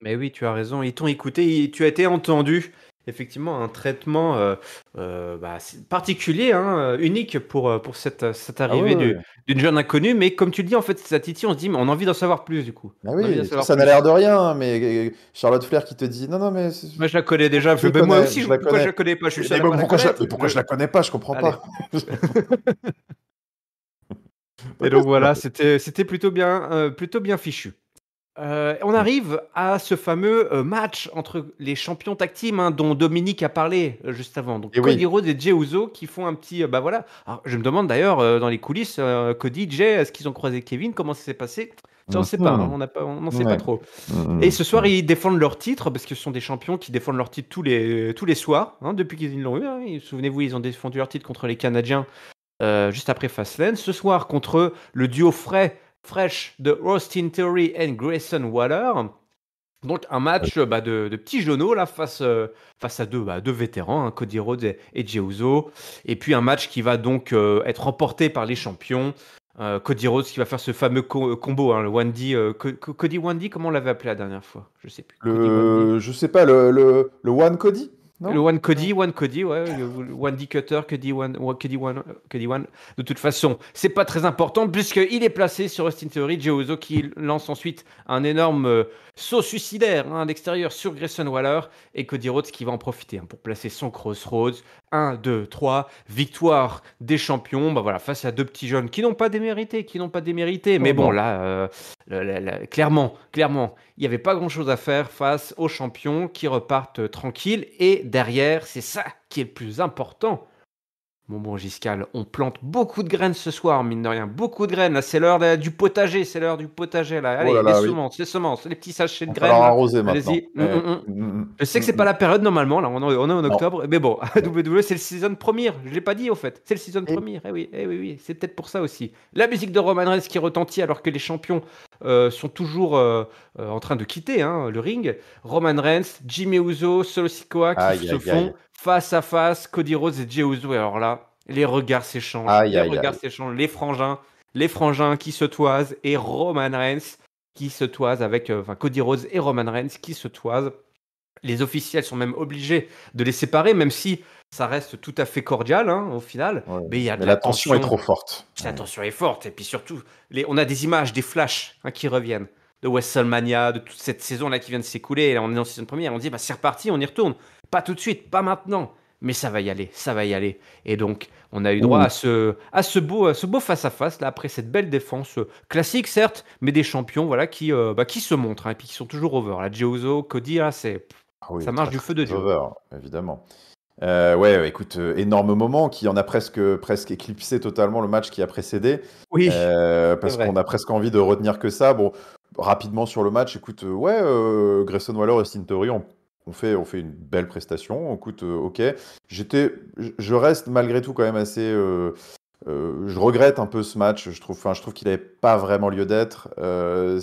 Mais oui, tu as raison. Ils t'ont écouté, tu as été entendu. Effectivement, un traitement particulier, hein, unique pour cette Ah ouais, arrivée ouais, ouais. d'une jeune inconnue. Mais comme tu le dis, en fait, ça titille, on se dit, mais on a envie d'en savoir plus, du coup. Ah On a envie d'en oui, savoir ça n'a l'air plus. de rien, hein, mais Charlotte Flair qui te dit non, non, mais Moi, je la connais déjà. je le Ben, moi connais, aussi, je la pourquoi je connais. la connais pas? Je suis le seul Mais à pas la connaître. pourquoi je la connais pas, je comprends Allez. pas. Et Ok, donc c'est bien voilà, fait. c'était plutôt bien fichu. On Mm. arrive à ce fameux match entre les champions tag team hein, dont Dominique a parlé juste avant. Donc Et Cody oui. Rhodes et Jey Uso qui font un petit bah voilà. Alors, je me demande d'ailleurs dans les coulisses Cody, Jey, est-ce qu'ils ont croisé Kevin? Comment ça s'est passé? Ça on sait pas, hein, Mhm. on n'en sait pas Ouais. trop. Et Mhm. ce soir ils défendent leur titre parce que ce sont des champions qui défendent leur titre tous les soirs hein, depuis qu'ils l'ont eu. Hein. Souvenez-vous, ils ont défendu leur titre contre les Canadiens juste après Fastlane. Ce soir, contre le duo fraîche de Austin Theory et Grayson Waller. Donc un match de petits genoux là face à deux vétérans, hein, Cody Rhodes et Jey Uso. Et puis un match qui va donc être remporté par les champions. Cody Rhodes qui va faire ce fameux combo, hein, le Wandy, Cody Wandy, comment on l'avait appelé la dernière fois? Je sais plus. Cody Wandy. Je sais pas, le One Cody, Le non? One Cody, ouais, le One D Cutter, Cody One, Cody One, Cody One. De toute façon, c'est pas très important puisqu'il est placé sur Austin Theory, Jey Uso qui lance ensuite un énorme saut suicidaire hein, à l'extérieur sur Grayson Waller et Cody Rhodes qui va en profiter hein, pour placer son Crossroads. 1, 2, 3, victoire des champions. Bah voilà, face à deux petits jeunes qui n'ont pas démérité, Mais Oh bon, non. là, clairement, il n'y avait pas grand-chose à faire face aux champions qui repartent tranquilles. Et derrière, c'est ça qui est le plus important. Bon, Giscal, on plante beaucoup de graines ce soir, mine de rien. Beaucoup de graines. Là, c'est l'heure du potager. C'est l'heure du potager, là. Oh là Allez, là, oui. les semences, les petits sachets de Va graines, falloir là. arroser maintenant. Allez-y. Je sais que c'est pas Mm. la période normalement, là. On est en Non. octobre. Mais bon, à WWE, c'est le season premiere. Je l'ai pas dit, au fait. C'est le season Et premiere. Oui. C'est peut-être pour ça aussi. La musique de Roman Reigns qui retentit alors que les champions sont toujours en train de quitter hein, le ring. Roman Reigns, Jimmy Uso, Solo Sikoa qui aïe, se aïe, font aïe. face à face. Cody Rhodes et Jey Uso. Et alors là, les regards s'échangent. Aïe, aïe, aïe. Les frangins. les frangins qui se toisent et Roman Reigns qui se toise avec Cody Rhodes et Roman Reigns qui se toisent. Les officiels sont même obligés de les séparer, même si ça reste tout à fait cordial au final. Ouais. Mais il y a de Mais la la tension est tension. trop forte. La tension est forte. Et puis surtout, on a des images, des flashs qui reviennent de WrestleMania, de toute cette saison-là qui vient de s'écouler. Et là, on est en saison première. On dit, c'est reparti, on y retourne. Pas tout de suite, pas maintenant. Mais ça va y aller, ça va y aller. Et donc, on a eu droit Ouh. à ce beau face-à-face, là, après cette belle défense classique, certes, mais des champions voilà, qui se montrent et puis qui sont toujours over. La Jey Uso, Cody, là, Ah oui, ça marche très, du très feu de Dieu. over, évidemment. Ouais, écoute, énorme moment qui en a presque éclipsé totalement le match qui a précédé, Oui, c'est parce qu'on vrai. a presque envie de retenir que ça. Bon, rapidement sur le match, écoute, Grayson Waller et Austin Theory ont fait une belle prestation. Écoute, ok. Je reste malgré tout quand même assez. Je regrette un peu ce match. Je trouve qu'il n'avait pas vraiment lieu d'être. Hmm.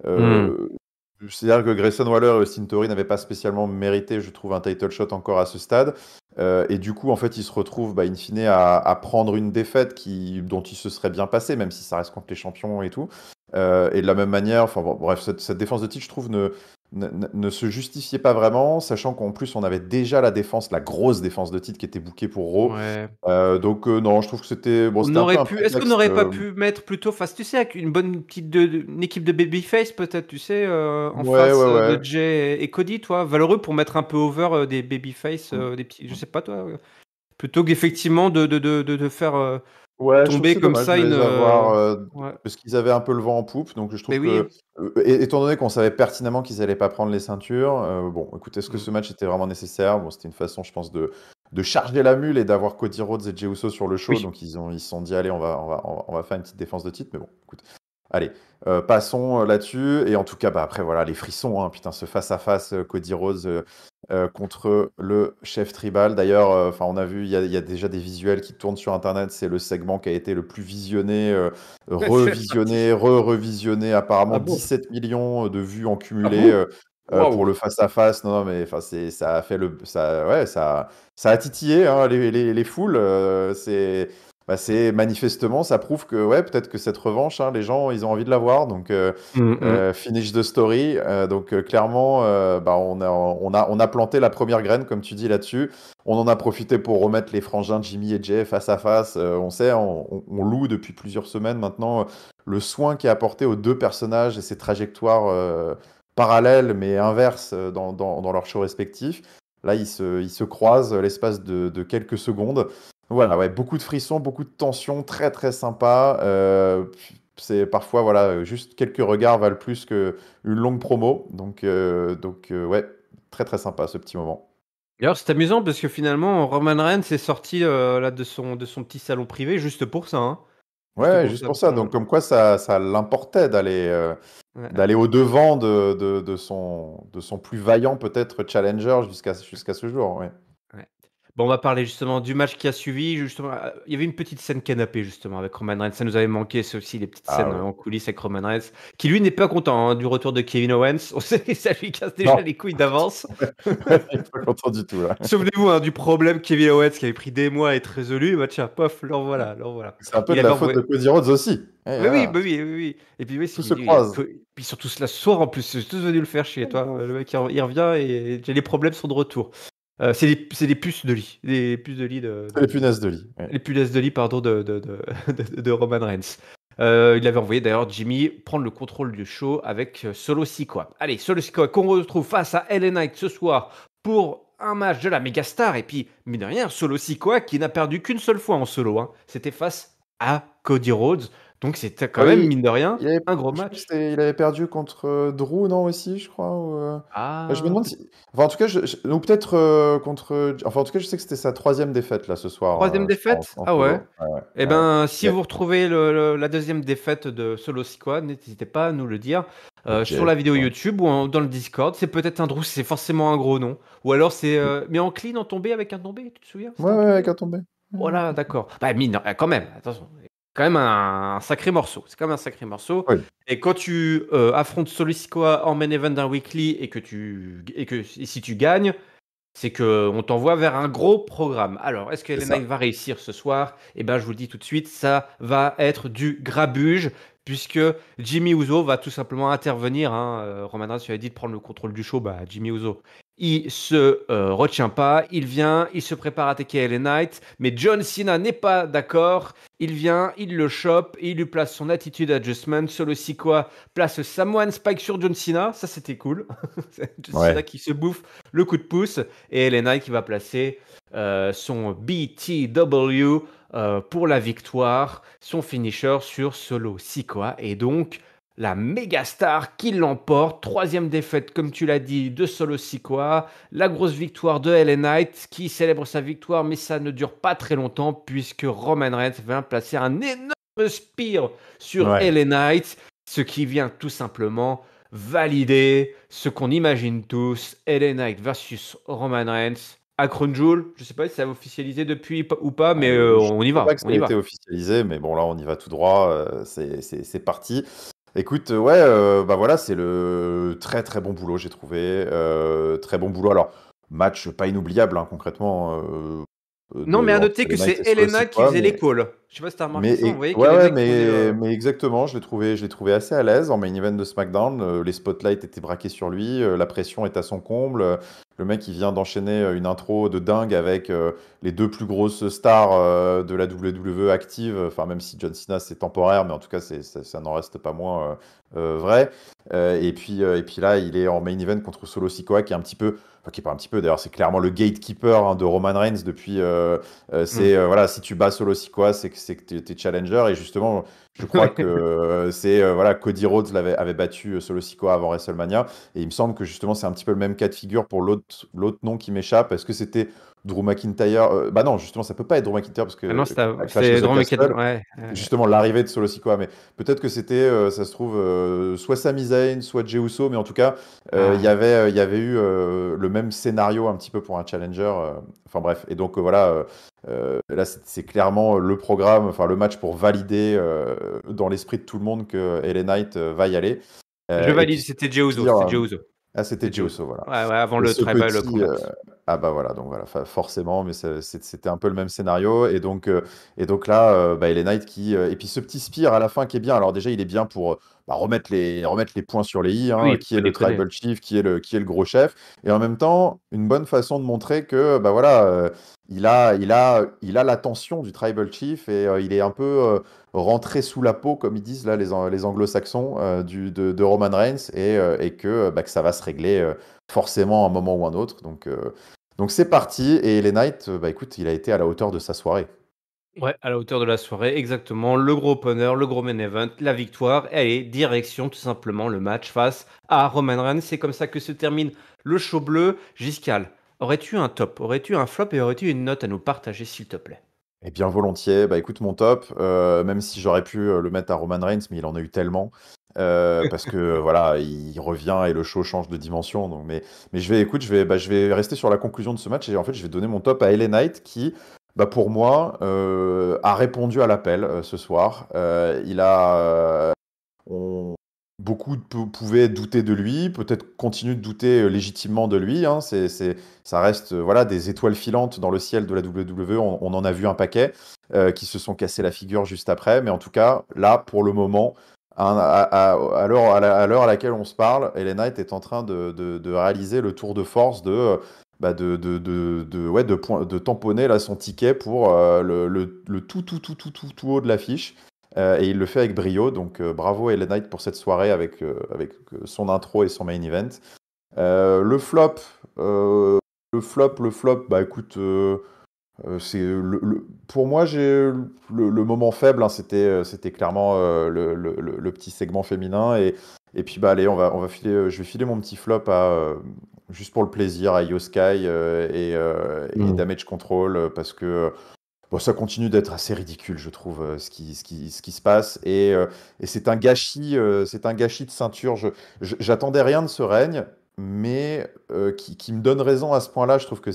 Euh, C'est-à-dire que Grayson Waller et Austin Theory n'avaient pas spécialement mérité, je trouve, un title shot encore à ce stade. Et du coup, en fait, ils se retrouvent, in fine, à prendre une défaite dont ils se seraient bien passés, même si ça reste contre les champions et tout. Et de la même manière, enfin bon, bref, cette défense de titre, je trouve, ne se justifiait pas vraiment, sachant qu'en plus, on avait déjà la grosse défense de titre qui était bookée pour Raw. Ouais. Non, je trouve que On c'était un peu aurait un pu. Est-ce qu'on prétexte. n'aurait pas pu mettre plutôt face, tu sais, avec une bonne une équipe de babyface peut-être, tu sais, en Ouais, face ouais, de ouais. Jay et Cody, toi, valeureux pour mettre un peu over des babyface, Mm. des petits, je sais pas toi, plutôt qu'effectivement de faire Ouais, je trouve que tomber c'est comme dommage ça de une. les avoir, Ouais. parce qu'ils avaient un peu le vent en poupe. Donc je Mais trouve oui. que, étant donné qu'on savait pertinemment qu'ils n'allaient pas prendre les ceintures, bon, écoute, est-ce que Mm. ce match était vraiment nécessaire? Bon, c'était une façon, je pense, de charger la mule et d'avoir Cody Rhodes et Jey Uso sur le show. Oui. Donc ils se sont dit, allez, on va faire une petite défense de titre. Mais bon, écoute, allez, passons là-dessus. Et en tout cas, après, voilà, les frissons, hein, putain, ce face-à-face Cody Rhodes contre le chef tribal. D'ailleurs, on a vu, il y a déjà des visuels qui tournent sur Internet. C'est le segment qui a été le plus visionné, C'est parti. revisionné, revisionné. Apparemment, Ah bon? 17 millions de vues en Ah cumulé bon? pour Waouh. le face-à-face. Non, non, mais ça a fait ouais, ça a titillé hein, les foules. C'est manifestement, ça prouve que ouais, peut-être que cette revanche, hein, les gens, ils ont envie de la voir. Donc, Mm, mm. finish the story. Donc clairement, on a planté la première graine, comme tu dis là-dessus. On en a profité pour remettre les frangins Jimmy et Jay face à face. On sait, on loue depuis plusieurs semaines maintenant le soin qui est apporté aux deux personnages et ces trajectoires parallèles mais inverses dans leurs shows respectifs. Là, ils se croisent l'espace de quelques secondes. Voilà, ouais, beaucoup de frissons, beaucoup de tensions, très très sympa. C'est parfois, voilà, juste quelques regards valent plus qu'une longue promo. Donc, ouais, très très sympa ce petit moment. D'ailleurs, c'est amusant parce que finalement, Roman Reigns est sorti là de son petit salon privé juste pour ça. Juste Ouais, pour juste ça. pour ça. Donc, comme quoi, ça l'importait Ouais. d'aller au-devant de son plus vaillant, peut-être, challenger jusqu'à ce jour. Ouais. Ouais. Bon, on va parler justement du match qui a suivi. Justement, il y avait une petite scène canapé justement avec Roman Reigns. Ça nous avait manqué, c'est aussi les petites Ah scènes ouais. en coulisses avec Roman Reigns, qui lui n'est pas content du retour de Kevin Owens. On sait que ça lui casse déjà Non, les couilles d'avance. ouais, il est pas content du tout, là. Souvenez-vous du problème Kevin Owens qui avait pris des mois à être résolu. Bah tiens, pof, leur voilà, leur voilà. C'est un peu Il de avait la faute de envoyé. Cody Rhodes aussi. Et Oui, oui, voilà, bah oui, oui, oui. Et puis oui, ce tout qu'il se dit. croise. Puis surtout ce soir en plus, c'est tous venu le faire chier. Toi, le mec il revient et les problèmes sont de retour. C'est les puces de lit, les puces de lit C'est les punaises de lit. Ouais. les punaises de lit, pardon, de Roman Reigns. Il avait envoyé d'ailleurs Jimmy prendre le contrôle du show avec Solo Sikoa. Allez, Solo Sikoa qu'on retrouve face à LA Knight ce soir pour un match de la mégastar. Et puis, mine de rien, Solo Sikoa qui n'a perdu qu'une seule fois en solo. C'était face à Cody Rhodes. Donc c'était quand même, Oui, mine de rien, il avait, un gros je crois que match. il avait perdu contre Drew, non, aussi, je crois. Je me Ah, demande si. Enfin, en tout cas, ou peut-être contre. Enfin, en tout cas, je sais que c'était sa troisième défaite, là, ce soir, troisième je crois, défaite? en Ah ouais. solo. Ouais, ouais, Eh ouais. ben, si Ouais. vous retrouvez la deuxième défaite de Solo Sikoa, n'hésitez pas à nous le dire sur Ok. la vidéo Ouais. YouTube ou dans le Discord. C'est peut-être un Drew, c'est forcément un gros nom. Ou alors c'est. Mais en clean, en tombé, avec un tombé, tu te souviens? Ouais, C'était un ouais, avec tombé? un tombé. Ouais, Voilà, d'accord. Bah, mine, quand même, attention. Quand même un sacré morceau. C'est quand même un sacré morceau. oui. Et quand tu affrontes Solo Sikoa en main event d'un weekly et que si tu gagnes, c'est qu'on t'envoie vers un gros programme. Alors, est-ce que C'est LA ça. Knight va réussir ce soir? Eh ben, je vous le dis tout de suite, ça va être du grabuge, puisque Jimmy Uso va tout simplement intervenir. Roman Reigns lui a dit de prendre le contrôle du show. Bah, Jimmy Uso, il se retient pas. Il vient, il se prépare à attaquer LA Knight, mais John Cena n'est pas d'accord. Il vient, il le chope et il lui place son attitude adjustment. Solo Sikoa place Samoan Spike sur John Cena. Ça, c'était cool. John Cena Ouais. qui se bouffe le coup de pouce. Et LA Knight qui va placer son BTW pour la victoire, son finisher sur Solo Sikoa. Et donc, la méga star qui l'emporte. Troisième défaite, comme tu l'as dit, de Solo Sikoa. La grosse victoire de LA Knight qui célèbre sa victoire, mais ça ne dure pas très longtemps puisque Roman Reigns vient placer un énorme spear sur Ouais. LA Knight, ce qui vient tout simplement valider ce qu'on imagine tous, LA Knight versus Roman Reigns à Crown Jewel. Je sais pas si ça a officialisé depuis ou pas, mais Je on y sais pas va, que ça on a y été va. officialisé, mais bon, là, on y va tout droit. C'est parti. Écoute, ouais, bah voilà, c'est le très très bon boulot, j'ai trouvé. Très bon boulot. Alors, match pas inoubliable, hein, concrètement, Non, mais à entre noter que LA Knight c'est et LA Solo Knight qui Sikoa, faisait les mais calls. Je sais pas si t'as remarqué ça, on voyait que ouais, LA ouais, Knight qui faisait le... mais exactement, je l'ai trouvé assez à l'aise en main event de SmackDown. Les spotlights étaient braqués sur lui, la pression est à son comble. Le mec, il vient d'enchaîner une intro de dingue avec les deux plus grosses stars de la WWE active. Enfin, même si John Cena c'est temporaire, mais en tout cas, ça n'en reste pas moins vrai. Et puis là, il est en main event contre Solo Sikoa, qui est un petit peu, enfin, qui est pas un petit peu, d'ailleurs, c'est clairement le gatekeeper, hein, de Roman Reigns depuis. Hmm. Voilà, si tu bats Solo Sikoa, c'est que t'es challenger. Et justement, je crois que voilà, Cody Rhodes avait battu Solo Sikoa avant WrestleMania. Et il me semble que justement, c'est un petit peu le même cas de figure pour l'autre nom qui m'échappe. Est-ce que c'était Drew McIntyre? Bah non, justement, ça peut pas être Drew McIntyre parce Ah non, que à Clash c'est of the Drew McIntyre. Castle, Ouais. justement, l'arrivée de Solo Sikoa. Mais peut-être que c'était, ça se trouve, soit Sami Zayn, soit Jey Uso. Mais en tout cas, Ah. il y avait eu le même scénario un petit peu pour un challenger. Enfin bref. Et donc voilà. Là, c'est clairement le programme, enfin le match pour valider dans l'esprit de tout le monde que LA Knight va y aller. Je Et puis valide, ce c'était Jey Uso, pire, c'était Jey Uso. ah, c'était C'était Jey Jey Uso. Uso, voilà. Ouais, ouais, avant Et le ce Tribal petit, Collapse. ah bah voilà, donc voilà, forcément, mais c'était un peu le même scénario. Et donc là, bah, LA Knight et puis ce petit Spear à la fin qui est bien. Alors déjà, il est bien pour bah, remettre les points sur les i, hein, Oui, qui faut est pas le déconner. Tribal Chief, qui est le gros chef. Et en même temps, une bonne façon de montrer que bah voilà, il a l'attention du Tribal Chief et il est un peu rentré sous la peau, comme ils disent là les anglo-saxons, de Roman Reigns et que ça va se régler forcément à un moment ou un autre. Donc c'est parti. Et LA Knight, bah écoute, il a été à la hauteur de sa soirée. Ouais, à la hauteur de la soirée, exactement. Le gros opener, le gros main event, la victoire. Allez, direction tout simplement le match face à Roman Reigns. C'est comme ça que se termine le show bleu. Giscal, aurais-tu un top, aurais-tu un flop et aurais-tu une note à nous partager, s'il te plaît? Et bien volontiers. Bah écoute, mon top, même si j'aurais pu le mettre à Roman Reigns, mais il en a eu tellement. Parce que voilà, il revient et le show change de dimension. Mais je vais rester sur la conclusion de ce match et en fait, je vais donner mon top à LA Knight qui, bah, pour moi, a répondu à l'appel ce soir. On- Beaucoup pouvaient douter de lui, peut-être continuent de douter légitimement de lui, hein. Ça reste voilà, des étoiles filantes dans le ciel de la WWE. On en a vu un paquet qui se sont cassés la figure juste après. Mais en tout cas, là, pour le moment, hein, à l'heure à laquelle on se parle, LA Knight est en train de réaliser le tour de force ouais, de tamponner là, son ticket pour le tout haut de l'affiche. Et il le fait avec brio, donc bravo LA Knight pour cette soirée avec son intro et son main event. Le flop, le flop, bah écoute, c'est pour moi, le moment faible, hein, c'était clairement le petit segment féminin. Et puis bah allez, on va filer, je vais filer mon petit flop juste pour le plaisir à Io Sky et Hmm. Damage Control parce que bon, ça continue d'être assez ridicule, je trouve, ce qui se passe. Et c'est un gâchis de ceinture. J'attendais rien de ce règne, mais qui me donne raison à ce point-là. Je trouve que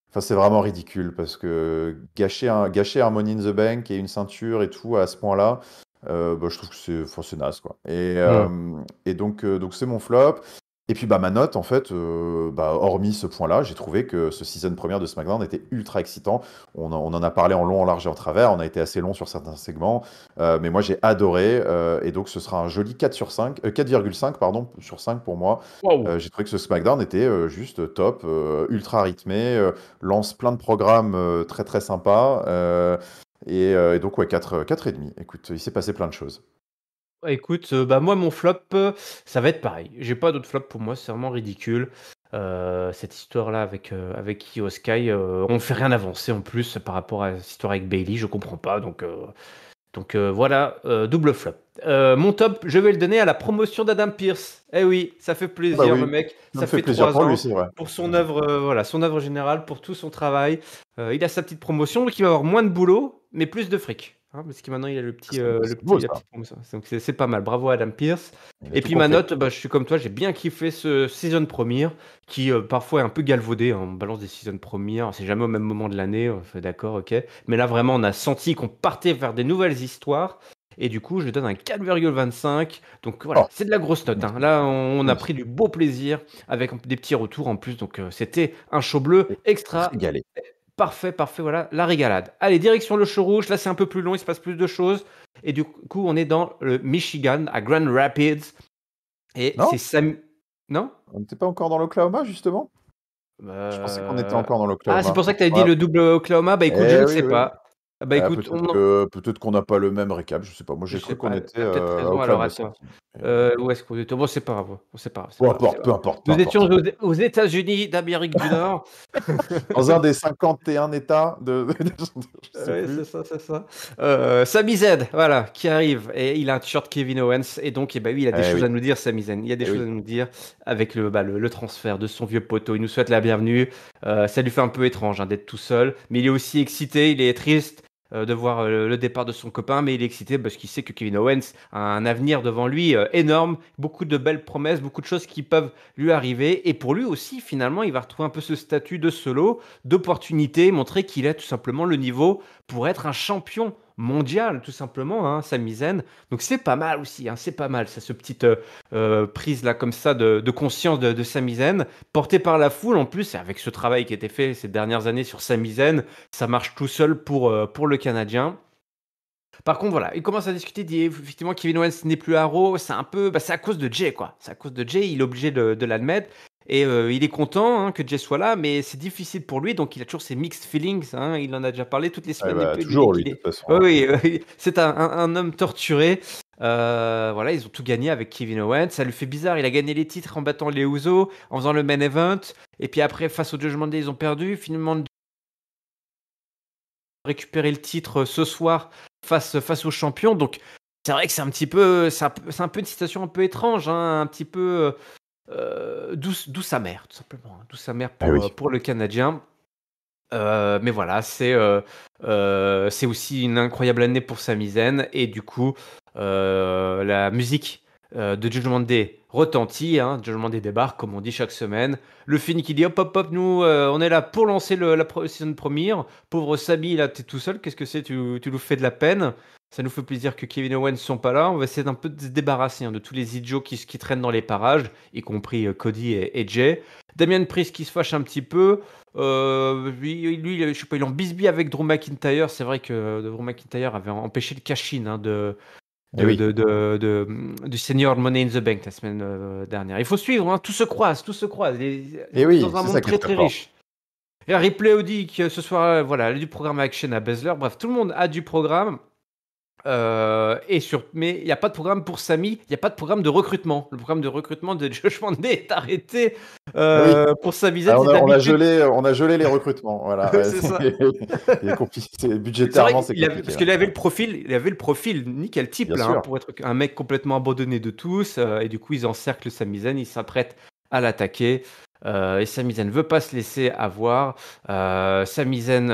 enfin, c'est vraiment ridicule parce que gâcher un Money in the Bank et une ceinture et tout à ce point-là, bah, je trouve que enfin, c'est naze, quoi. Hmm. Et donc c'est mon flop. Et puis bah, ma note, en fait, hormis ce point-là, j'ai trouvé que ce season première de SmackDown était ultra excitant. On en a parlé en long, en large et en travers. On a été assez long sur certains segments. Mais moi, j'ai adoré. Et donc, ce sera un joli 4 sur 5, 4,5 pardon, sur 5 pour moi. Waouh! J'ai trouvé que ce SmackDown était juste top, ultra rythmé, lance plein de programmes très très sympas. Et donc, ouais, 4 et demi. Écoute, il s'est passé plein de choses. Bah, écoute, moi mon flop, ça va être pareil. J'ai pas d'autre flop pour moi, c'est vraiment ridicule. Cette histoire-là avec Io Sky, on fait rien avancer en plus par rapport à cette histoire avec Bailey, je comprends pas donc voilà, double flop. Mon top, je vais le donner à la promotion d'Adam Pearce. Eh oui, ça fait Ah bah plaisir le oui, mec, ça me ça fait fait plaisir 3 pour lui, ans c'est vrai. pour son œuvre, voilà, son œuvre générale, pour tout son travail. Il a sa petite promotion, donc il va avoir moins de boulot, mais plus de fric, hein, parce que maintenant il a C'est beau la ça. petite promotion. Donc c'est pas mal. Bravo à Adam Pearce. Il a Et tout puis ma compris. note, bah, je suis comme toi, j'ai bien kiffé ce season premiere qui parfois est un peu galvaudé, hein. On balance des season premières, c'est jamais au même moment de l'année, on fait d'accord, ok. Mais là vraiment, on a senti qu'on partait vers des nouvelles histoires. Et du coup, je donne un 4,25. Donc voilà, Oh, c'est de la grosse note, hein. magnifique. Là, on a Magnifique. pris du beau plaisir avec des petits retours en plus. Donc c'était un show bleu Et extra. régalé. Parfait, parfait, voilà, la régalade. Allez, direction le show rouge. Là, c'est un peu plus long, il se passe plus de choses. Et du coup, on est dans le Michigan, à Grand Rapids. Et c'est Non? Sam. Non? On n'était pas encore dans l'Oklahoma, justement? Je pensais qu'on était Euh, encore dans Ah, c'est l'Oklahoma. pour ça que tu avais dit Ouais. le double Oklahoma. Bah écoute, je Eh ne oui, sais oui. pas. Ah, bah écoute, Peut-être qu'on n'a pas le même récap, je sais pas. Moi, je j'ai sais cru qu'on pas, était t'as peut-être à raison, alors Oklahoma attends. City. Où est-ce qu'on était? Bon, c'est pas grave, c'est pas grave, c'est Peu pas grave, c'est importe, pas peu grave. importe, peu Nous étions importe. aux États-Unis d'Amérique du Nord. Dans un des 51 États je sais Oui, plus. c'est ça, c'est ça. Sami Z, voilà, qui arrive. Et il a un t-shirt Kevin Owens. Et donc, eh ben oui, il a des Eh choses à oui, nous dire, Sami Zayn. Il y a des eh choses à oui. nous dire avec le transfert de son vieux poteau. Il nous souhaite la bienvenue. Ça lui fait un peu étrange, hein, d'être tout seul. Mais il est aussi excité, il est triste de voir le départ de son copain. Mais il est excité parce qu'il sait que Kevin Owens a un avenir devant lui énorme. Beaucoup de belles promesses, beaucoup de choses qui peuvent lui arriver. Et pour lui aussi, finalement, il va retrouver un peu ce statut de solo, d'opportunité, montrer qu'il a tout simplement le niveau pour être un champion mondial, tout simplement, hein, Sami Zayn. Donc c'est pas mal aussi, hein, c'est pas mal, ça, ce petite prise là comme ça de conscience de Sami Zayn, porté par la foule en plus, et avec ce travail qui a été fait ces dernières années sur Sami Zayn, ça marche tout seul pour le Canadien. Par contre, voilà, il commence à discuter, il dit effectivement Kevin Owens n'est plus à Raw, c'est un peu, bah, c'est à cause de Jay, quoi. C'est à cause de Jay, il est obligé de l'admettre. Et il est content, hein, que Jay soit là, mais c'est difficile pour lui, donc il a toujours ses mixed feelings, hein, il en a déjà parlé toutes les Ouais, semaines. bah, Il dit toujours lui, qu'il de toute est. façon, Oui, hein. oui, c'est un homme torturé. Voilà, ils ont tout gagné avec Kevin Owens. Ça lui fait bizarre, il a gagné les titres en battant les Usos, en faisant le main event. Et puis après, face au Judgment Day, ils ont perdu. Finalement, récupérer le titre ce soir face aux champions. Donc c'est vrai que c'est un petit peu, c'est un peu une situation un peu étrange, hein, un petit peu douce amère, tout simplement, hein, douce amère Eh oui. pour le Canadien. Mais voilà, c'est aussi une incroyable année pour Sami Zayn et du coup la musique de Judgment Day retentit, hein, Judgment Day débarque comme on dit chaque semaine. Le Finn qui dit hop hop hop, nous on est là pour lancer la season première. Pauvre Sami, là t'es tout seul, qu'est-ce que c'est, tu nous fais de la peine. Ça nous fait plaisir que Kevin Owens ne sont pas là. On va essayer d'un peu de se débarrasser, hein, de tous les idiots qui traînent dans les parages, y compris Cody et Jay. Damien Priest qui se fâche un petit peu. Lui, je sais pas, il en bisbille avec Drew McIntyre. C'est vrai que Drew McIntyre avait empêché le cash-in, hein, Eh oui. du senior Money in the Bank la semaine dernière. Il faut suivre, hein, tout se croise, tout se croise. Eh On est oui, dans un c'est ça monde qui est très très très fort. riche. Et Ripley Audi que ce soir, voilà, elle a du programme avec Shayna Baszler. Bref, tout le monde a du programme. Mais il n'y a pas de programme pour Sami, il n'y a pas de programme de recrutement. Le programme de recrutement de Josh Mandé est arrêté Eh oui. pour Sami Zayn, Ah, c'est d'habitude. on a gelé les recrutements. Voilà. Ouais, C'est ça. C'est vrai budgétairement, c'est compliqué, parce là. qu'il avait le profil nickel type Bien là, hein, sûr. pour être un mec complètement abandonné de tous. Et du coup, ils encerclent Sami Zayn, ils s'apprêtent à l'attaquer. Et Sami Zayn veut pas se laisser avoir. Sami Zayn,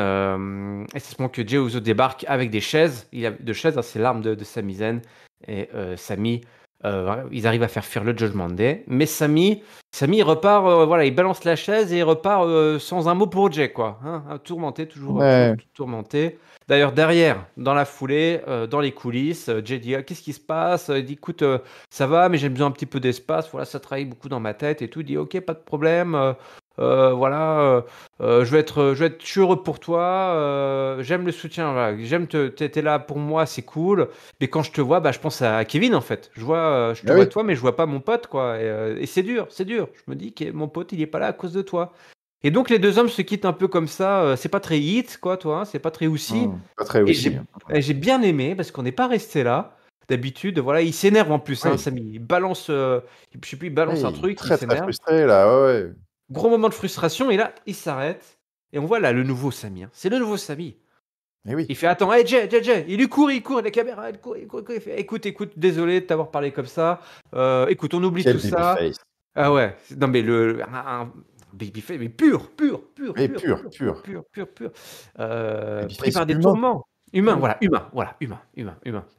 et c'est ce moment que Jey Uso débarque avec des chaises. Il a deux chaises, hein, c'est l'arme de Sami Zayn. Et Sami Ils arrivent à faire fuir le Judgment Day. Mais Sami il repart, voilà, il balance la chaise et il repart sans un mot pour Jay, quoi. Hein, tourmenté, toujours Ouais, tourmenté. D'ailleurs, derrière, dans la foulée, dans les coulisses, Jay dit qu'est-ce qui se passe? Il dit écoute, ça va, mais j'ai besoin un petit peu d'espace. Voilà, ça travaille beaucoup dans ma tête et tout. Il dit ok, pas de problème. Voilà, je suis heureux pour toi. J'aime le soutien. Voilà, t'es là pour moi, c'est cool. Mais quand je te vois, bah, je pense à Kevin en fait. Je te bah vois oui, toi, mais je vois pas mon pote quoi. Et c'est dur, c'est dur. Je me dis que mon pote, il est pas là à cause de toi. Et donc les deux hommes se quittent un peu comme ça. C'est pas très hit quoi, toi. Hein, c'est pas très aussi. Pas très Et aussi. j'ai bien aimé parce qu'on n'est pas resté là. D'habitude, voilà, il s'énerve en plus, hein, Oui, Samy. Il balance, je sais plus, il balance un oui, truc, il très très s'énerve. frustré là, ouais, ouais. Gros moment de frustration, et là, il s'arrête. Et on voit là le nouveau Samy. Hein. C'est le nouveau Samy. Et oui, Il fait attends, hey Jay, il court, la caméra, elle court. Il fait écoute, désolé de t'avoir parlé comme ça. Écoute, on oublie tout quel ça. babyface. Ah ouais, non mais un babyface, mais Et pur, pur. pur. Pris Babyface par des humain. tourments. Eh Humain, oui. voilà, humain.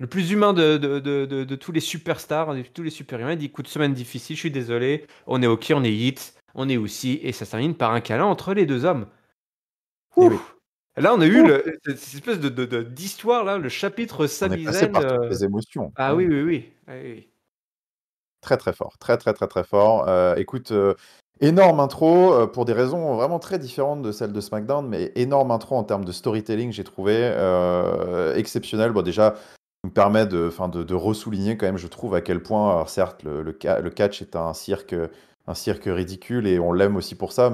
Le plus humain de tous les superstars, de tous les super-humains. Il dit écoute, semaine difficile, je suis désolé, on est ok, on est hit, on est aussi, et ça se termine par un câlin entre les deux hommes. Eh Ouh. oui. Là, on a eu Ouh, cette espèce d'histoire là, le chapitre on est Sami passé Zayn. par toutes les émotions. Ah Ah oui, oui. oui, oui. Ah oui, oui. Très très fort, très très très très fort. Écoute, énorme intro pour des raisons vraiment très différentes de celles de SmackDown, mais énorme intro en termes de storytelling, j'ai trouvé exceptionnel. Bon, déjà, ça nous permet enfin, de ressouligner quand même, je trouve, à quel point, alors certes, le catch est un cirque ridicule et on l'aime aussi pour ça,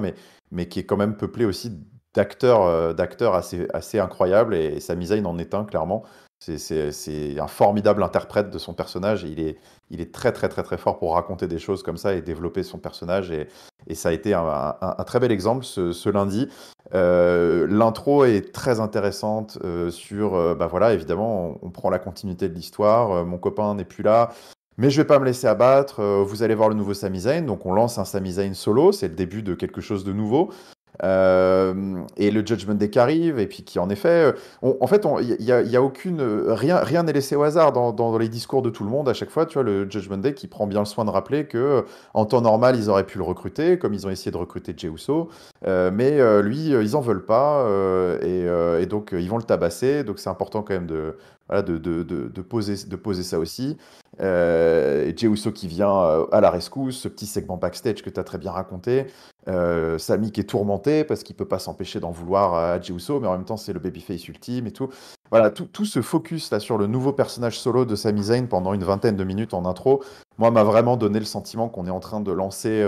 mais qui est quand même peuplé aussi d'acteurs assez incroyables et Sami Zayn en est un, clairement. C'est un formidable interprète de son personnage et il est très très très très fort pour raconter des choses comme ça et développer son personnage et ça a été un très bel exemple ce lundi. L'intro est très intéressante sur, bah voilà, évidemment, on prend la continuité de l'histoire, mon copain n'est plus là, mais je vais pas me laisser abattre, vous allez voir le nouveau Sami Zayn, donc on lance un Sami Zayn solo, c'est le début de quelque chose de nouveau. Et le Judgment Day qui arrive, et puis qui en effet, en fait, il y a aucune, rien n'est laissé au hasard dans les discours de tout le monde à chaque fois. Tu vois, le Judgment Day qui prend bien le soin de rappeler que en temps normal, ils auraient pu le recruter, comme ils ont essayé de recruter Jey Uso, mais lui, ils en veulent pas, et donc ils vont le tabasser. Donc c'est important quand même de, voilà, de poser ça aussi. Et Jey Uso qui vient à la rescousse, ce petit segment backstage que tu as très bien raconté. Sami qui est tourmenté parce qu'il peut pas s'empêcher d'en vouloir à Jey Uso, mais en même temps c'est le babyface ultime et tout. Voilà, tout ce focus là sur le nouveau personnage solo de Sami Zayn pendant une vingtaine de minutes en intro, moi m'a vraiment donné le sentiment qu'on est en train de lancer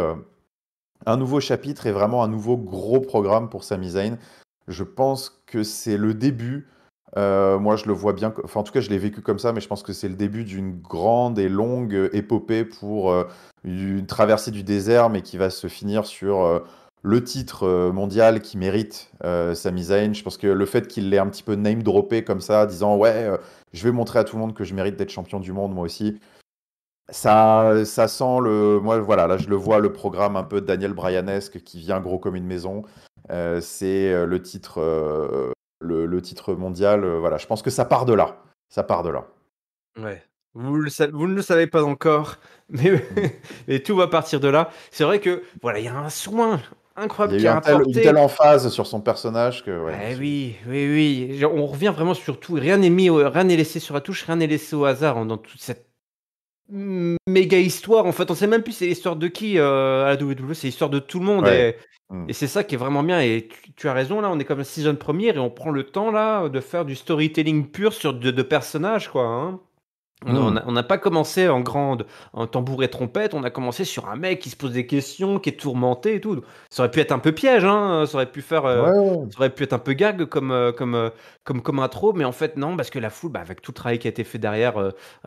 un nouveau chapitre et vraiment un nouveau gros programme pour Sami Zayn. Je pense que c'est le début. Moi, je le vois bien. Enfin, en tout cas, je l'ai vécu comme ça, mais je pense que c'est le début d'une grande et longue épopée pour une traversée du désert, mais qui va se finir sur le titre mondial qui mérite Sami Zayn. Je pense que le fait qu'il l'ait un petit peu name droppé comme ça, disant ouais, je vais montrer à tout le monde que je mérite d'être champion du monde, moi aussi. Ça sent le. Moi, voilà, là, je le vois, le programme un peu Daniel Bryanesque qui vient gros comme une maison. C'est le titre mondial. Voilà, je pense que ça part de là. Ça part de là. Ouais. Vous ne le savez pas encore, mais, Mm. mais tout va partir de là. C'est vrai que voilà, il y a un soin Il y incroyable a qui eu est une telle apporté. emphase sur son personnage que, ouais, Eh oui, oui, oui. On revient vraiment sur tout. Rien n'est laissé sur la touche, rien n'est laissé au hasard dans toute cette méga histoire. En fait, on sait même plus c'est l'histoire de qui à la WWE, c'est l'histoire de tout le monde. ouais. Et c'est ça qui est vraiment bien. Et tu as raison, là, on est comme season première et on prend le temps là de faire du storytelling pur sur de personnages, quoi. Hein. Mm. On n'a pas commencé en tambour et trompette, on a commencé sur un mec qui se pose des questions, qui est tourmenté et tout. Ça aurait pu être un peu piège, hein, Ouais, ouais. ça aurait pu être un peu gag comme intro, mais en fait non, parce que la foule, bah, avec tout le travail qui a été fait derrière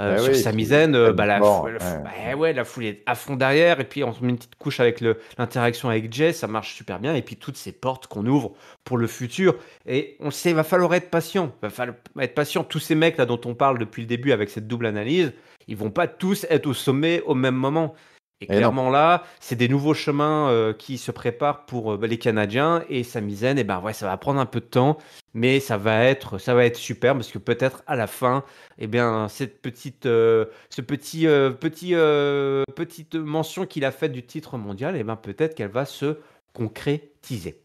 Eh sur oui, et Sami puis Zayn, tellement fort. bah, ouais, la foule est à fond derrière, et puis on se met une petite couche avec l'interaction avec Jay, ça marche super bien, et puis toutes ces portes qu'on ouvre pour le futur. Et on le sait, il va falloir être patient. Il va falloir être patient. Tous ces mecs là dont on parle depuis le début avec cette double analyse, ils vont pas tous être au sommet au même moment. Et Et non. clairement là, c'est des nouveaux chemins qui se préparent pour les Canadiens et Sami Zayn. Et ben ouais, ça va prendre un peu de temps, mais ça va être super parce que peut-être à la fin, eh bien cette petite mention qu'il a faite du titre mondial, eh ben peut-être qu'elle va se concrétiser.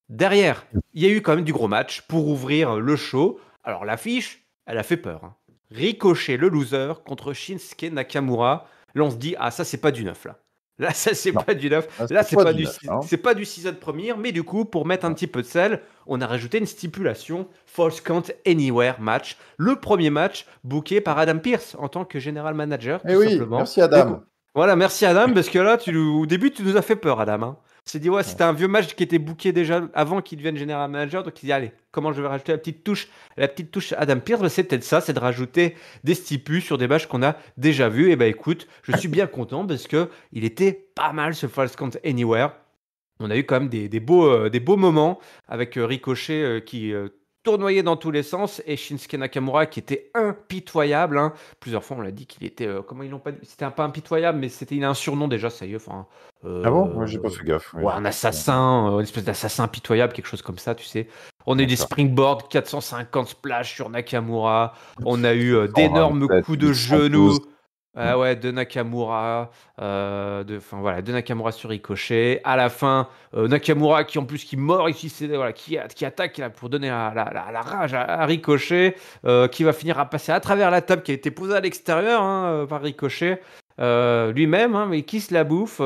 Derrière, il y a eu quand même du gros match pour ouvrir le show. Alors l'affiche, elle a fait peur, hein. Ricochet, le loser, contre Shinsuke Nakamura. Là, on se dit, ah, ça, c'est pas du neuf, là. Là, ça, c'est Non. pas du neuf. Ah, Là, c'est pas du neuf, hein. c'est pas du season premiere, mais du coup, pour mettre un petit peu de sel, on a rajouté une stipulation False Count Anywhere match. Le premier match booké par Adam Pearce en tant que general manager, Eh tout oui, simplement. merci Donc, Adam. voilà, merci Adam, parce que là, au début, tu nous as fait peur, Adam, hein. On s'est dit, ouais, Ouais. c'était un vieux match qui était booké déjà avant qu'il devienne general manager. Donc, il dit, allez, comment je vais rajouter la petite touche Adam Pearce? Bah, c'est peut-être ça, c'est de rajouter des stipus sur des matchs qu'on a déjà vus. Et bah, écoute, je suis bien content parce que il était pas mal ce False Count Anywhere. On a eu quand même des beaux moments avec Ricochet qui tournoyait dans tous les sens et Shinsuke Nakamura qui était impitoyable, hein. Plusieurs fois, on l'a dit qu'il était. Comment ils l'ont pas dit? C'était pas impitoyable, mais il a un surnom déjà, ça y est. Enfin, Ah bon? Moi, j'ai pas fait gaffe. Ouais, ouais, un assassin, une espèce d'assassin impitoyable, quelque chose comme ça, tu sais. On a eu des d'accord. springboards 450 splash sur Nakamura. On a eu d'énormes 127, coups de 812. genoux. Hmm. Ouais, de Nakamura, enfin voilà, de Nakamura sur Ricochet. À la fin, Nakamura qui en plus qui mord, voilà, qui attaque là, pour donner la rage à Ricochet, qui va finir à passer à travers la table qui a été posée à l'extérieur, hein, par Ricochet. Lui-même, hein, mais qui se la bouffe.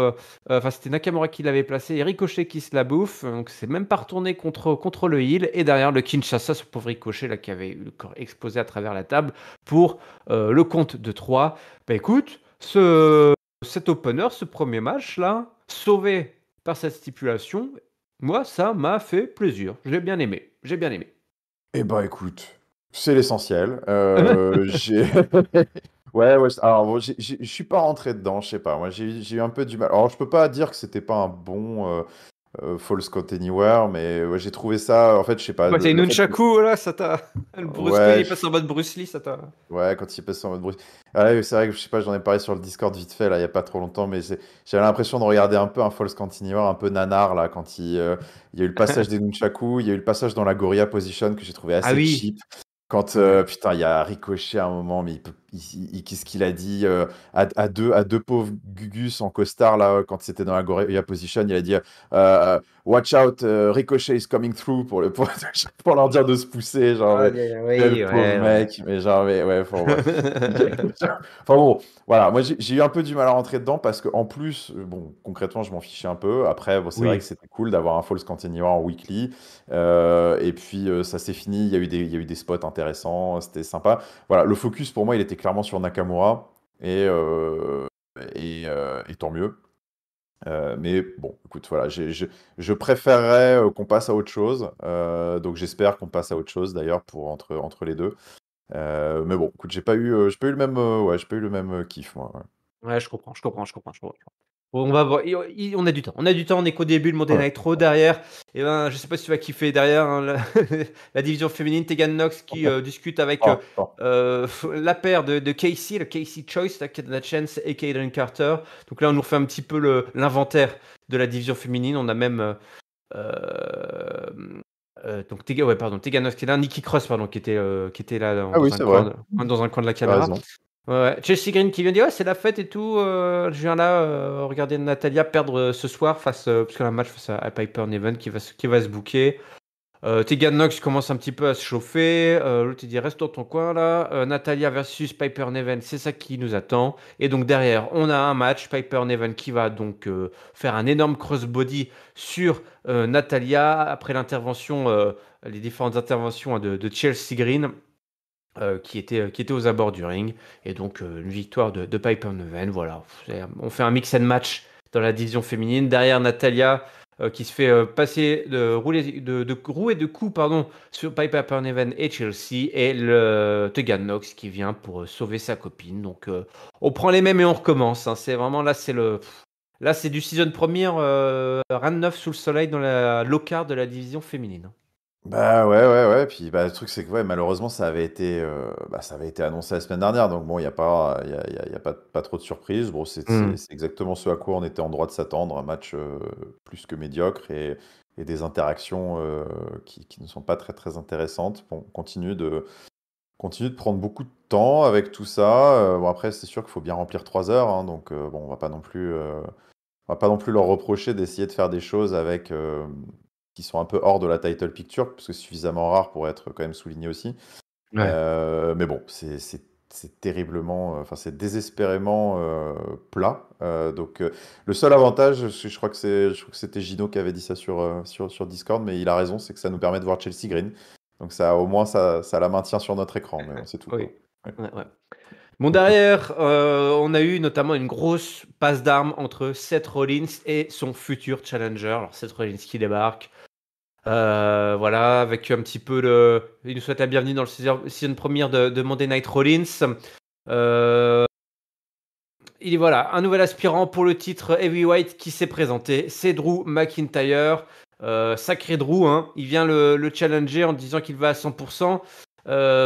Enfin, c'était Nakamura qui l'avait placé et Ricochet qui se la bouffe. Donc, c'est même pas retourné contre le heel. Et derrière, le Kinshasa, ce pauvre Ricochet là, qui avait eu le corps explosé à travers la table pour le compte de 3. Bah écoute, cet opener, ce premier match là, sauvé par cette stipulation, moi, ça m'a fait plaisir. J'ai bien aimé. J'ai bien aimé. Eh ben, écoute, c'est l'essentiel. Ouais, ouais. Alors, bon, je suis pas rentré dedans, je sais pas. Moi, j'ai eu un peu du mal. Alors, je peux pas dire que c'était pas un bon False Count Anywhere, mais ouais, j'ai trouvé ça. En fait, je sais pas. Ouais, c'est Le fait. Nunchaku, là, ça t'a. Le Bruce Lee, Ouais, il passe en mode Bruce Lee, ça t'a. ouais, quand il passe en mode bruit. Ah ouais, c'est vrai que je sais pas, j'en ai parlé sur le Discord vite fait, là, il y a pas trop longtemps, mais j'avais l'impression de regarder un peu un False Count Anywhere, un peu nanar, là, quand il y a eu le passage des Nunchaku, il y a eu le passage dans la Gorilla Position que j'ai trouvé Ah assez oui. cheap. Quand, Ouais. putain, il y a Ricochet à un moment, mais qu'est-ce qu'il a dit à deux pauvres Gugus en costard, là, quand c'était dans la Gorilla Position, il a dit Watch out, Ricochet is coming through pour leur dire de se pousser, genre, Ah, mais, oui, quel pauvre ouais, ouais. mec, mais genre, mais ouais, enfin, bref. Enfin bon, voilà, moi j'ai eu un peu du mal à rentrer dedans parce que en plus, bon, concrètement, je m'en fichais un peu. Après, bon, c'est vrai que Oui. c'était cool d'avoir un False Continuous en weekly. Et puis ça s'est fini, il y a eu des spots intéressants, c'était sympa. Voilà, le focus pour moi, il était clairement sur Nakamura et, euh, et tant mieux. Mais bon, écoute, voilà, je préférerais qu'on passe à autre chose. Donc j'espère qu'on passe à autre chose d'ailleurs pour entre les deux. Mais bon, écoute, j'ai pas eu le même, ouais, j'ai pas eu le même kiff, moi. Ouais. Ouais, je comprends. Bon, on va voir. On a du temps. On a du temps. On est qu'au début. Le Monday Ouais. Night Raw derrière. Et ben, je sais pas si tu vas kiffer derrière, hein, la division féminine. Tegan Knox qui discute avec Oh, oh. la paire de Casey, le Casey Choice, la Katana Chance et Kaden Carter. Donc là, on nous refait un petit peu l'inventaire de la division féminine. On a même euh, donc ouais, pardon, Tegan Knox qui est là, Nikki Cross pardon qui était là Ah oui, c'est vrai, dans un coin de la tu as caméra. raison. Ouais, ouais. Chelsea Green qui vient dire ouais, c'est la fête et tout. Je viens là regarder Natalia perdre ce soir parce qu'elle a un match face à Piper Niven qui va se booker. Tegan Knox commence un petit peu à se chauffer. L'autre il dit reste dans ton coin là. Natalia versus Piper Niven, c'est ça qui nous attend. Et donc derrière, on a un match. Piper Niven qui va donc faire un énorme crossbody sur Natalia après les différentes interventions hein, de Chelsea Green qui était aux abords du ring. Et donc, une victoire de Piper Niven. Voilà. On fait un mix and match dans la division féminine. Derrière, Natalia qui se fait passer de roues et de coups pardon, sur Piper Niven et Chelsea. Et le Tegan Knox qui vient pour sauver sa copine. Donc, on prend les mêmes et on recommence, hein. C'est vraiment là, là, c'est du season première, rien de neuf sous le soleil dans la low card de la division féminine. Bah ouais. Puis bah, le truc, c'est que ouais, malheureusement, ça avait été annoncé la semaine dernière. Donc bon, il n'y a pas, y a pas trop de surprises. Bon, Hmm. c'est exactement ce à quoi on était en droit de s'attendre. Un match plus que médiocre et des interactions qui ne sont pas très très intéressantes. Bon, continue de prendre beaucoup de temps avec tout ça. Bon, après, c'est sûr qu'il faut bien remplir 3 heures. Hein, donc bon, on va pas non plus leur reprocher d'essayer de faire des choses avec qui sont un peu hors de la title picture, parce que c'est suffisamment rare pour être quand même souligné aussi. Ouais. Mais bon, c'est terriblement, enfin c'est désespérément plat. Donc le seul avantage, je crois que c'était Gino qui avait dit ça sur Discord, mais il a raison, c'est que ça nous permet de voir Chelsea Green. Donc ça, au moins, ça la maintient sur notre écran, mais c'est tout quoi. Oui. Ouais. Ouais. Bon, derrière, on a eu notamment une grosse passe d'armes entre Seth Rollins et son futur challenger. Alors, Seth Rollins qui débarque. Voilà, avec un petit peu le. Il nous souhaite la bienvenue dans le season première de Monday Night Rollins. Euh, il est voilà, un nouvel aspirant pour le titre Heavyweight qui s'est présenté. C'est Drew McIntyre. Sacré Drew, hein. Il vient le challenger en disant qu'il va à 100%.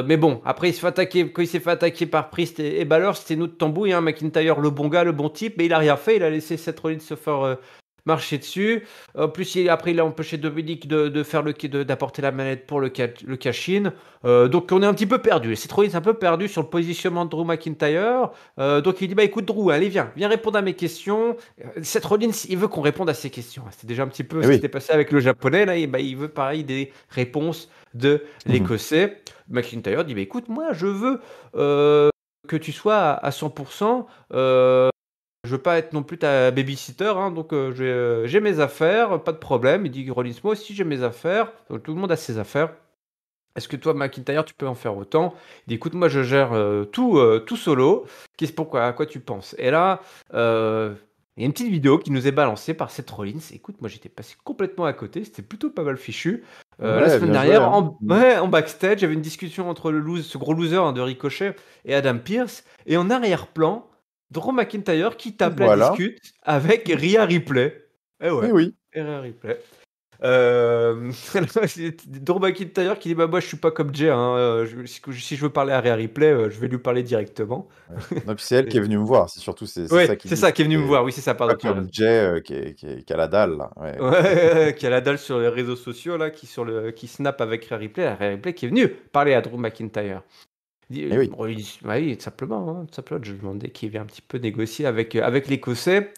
Mais bon, après, quand il s'est fait attaquer par Priest et Balor, c'était une autre tambouille. Hein. McIntyre, le bon gars, le bon type, mais il a rien fait. Il a laissé Seth Rollins se faire marcher dessus. En plus, après, il a empêché Dominique de faire d'apporter la manette pour le cash-in. Donc, on est un petit peu perdu. Seth Rollins est un peu perdu sur le positionnement de Drew McIntyre. Donc il dit bah écoute Drew, allez viens répondre à mes questions. Seth Rollins, il veut qu'on réponde à ses questions. C'était déjà un petit peu Et ce qui oui. s'était passé avec le japonais là, et bah, il veut pareil des réponses de Mhm. l'écossais. McIntyre dit bah écoute moi je veux euh, que tu sois à 100%. Je veux pas être non plus ta babysitter, hein, donc j'ai mes affaires, pas de problème. Il dit Rollins moi aussi j'ai mes affaires. Donc, tout le monde a ses affaires. Est-ce que toi, McIntyre, tu peux en faire autant? Il dit, écoute, moi, je gère tout solo. À quoi tu penses? Et là, il y a une petite vidéo qui nous est balancée par Seth Rollins. Écoute, moi, j'étais passé complètement à côté. C'était plutôt pas mal fichu. La Ouais, semaine bien joué, dernière, hein. Mhm. ouais, en backstage, il y avait une discussion entre ce gros loser hein, de Ricochet et Adam Pearce. Et en arrière-plan, Drew McIntyre qui Et tape la voilà. discute avec Rhea Ripley. Eh ouais, Et oui. Rhea Ripley. Drew McIntyre qui dit bah moi je suis pas comme Jay hein, si je veux parler à Rhea Ripley je vais lui parler directement. Ouais. Non, puis c'est elle qui est venue me voir, c'est surtout c'est ça Ouais qui c'est dit. ça qui est venu me voir, oui c'est ça, Pas pardon tu as comme raison. Jay qui a la dalle, là. Ouais. Ouais, qui a la dalle sur les réseaux sociaux là, qui snap avec Rhea Ripley qui est venu parler à Drew McIntyre. Et oui. Bon, il dit, bah oui, tout simplement, je lui demandais qu'il vienne un petit peu négocier avec l'Écossais.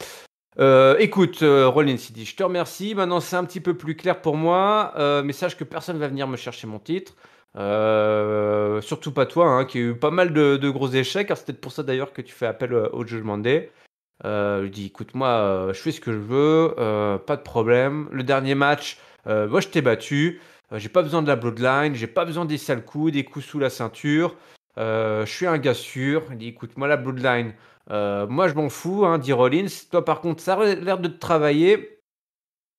Écoute, Rollins, il dit, je te remercie. Maintenant, c'est un petit peu plus clair pour moi. Mais sache que personne va venir me chercher mon titre. Surtout pas toi, hein, qui a eu pas mal de gros échecs. Alors, c'est peut-être pour ça d'ailleurs que tu fais appel au Judgment Day. Il dit, écoute, moi, je fais ce que je veux, pas de problème. Le dernier match, moi, je t'ai battu. J'ai pas besoin de la Bloodline, j'ai pas besoin des sales coups, des coups sous la ceinture. Je suis un gars sûr. Il dit, écoute, moi, la Bloodline, moi, je m'en fous, hein, dit Rollins. Toi, par contre, ça a l'air de te travailler.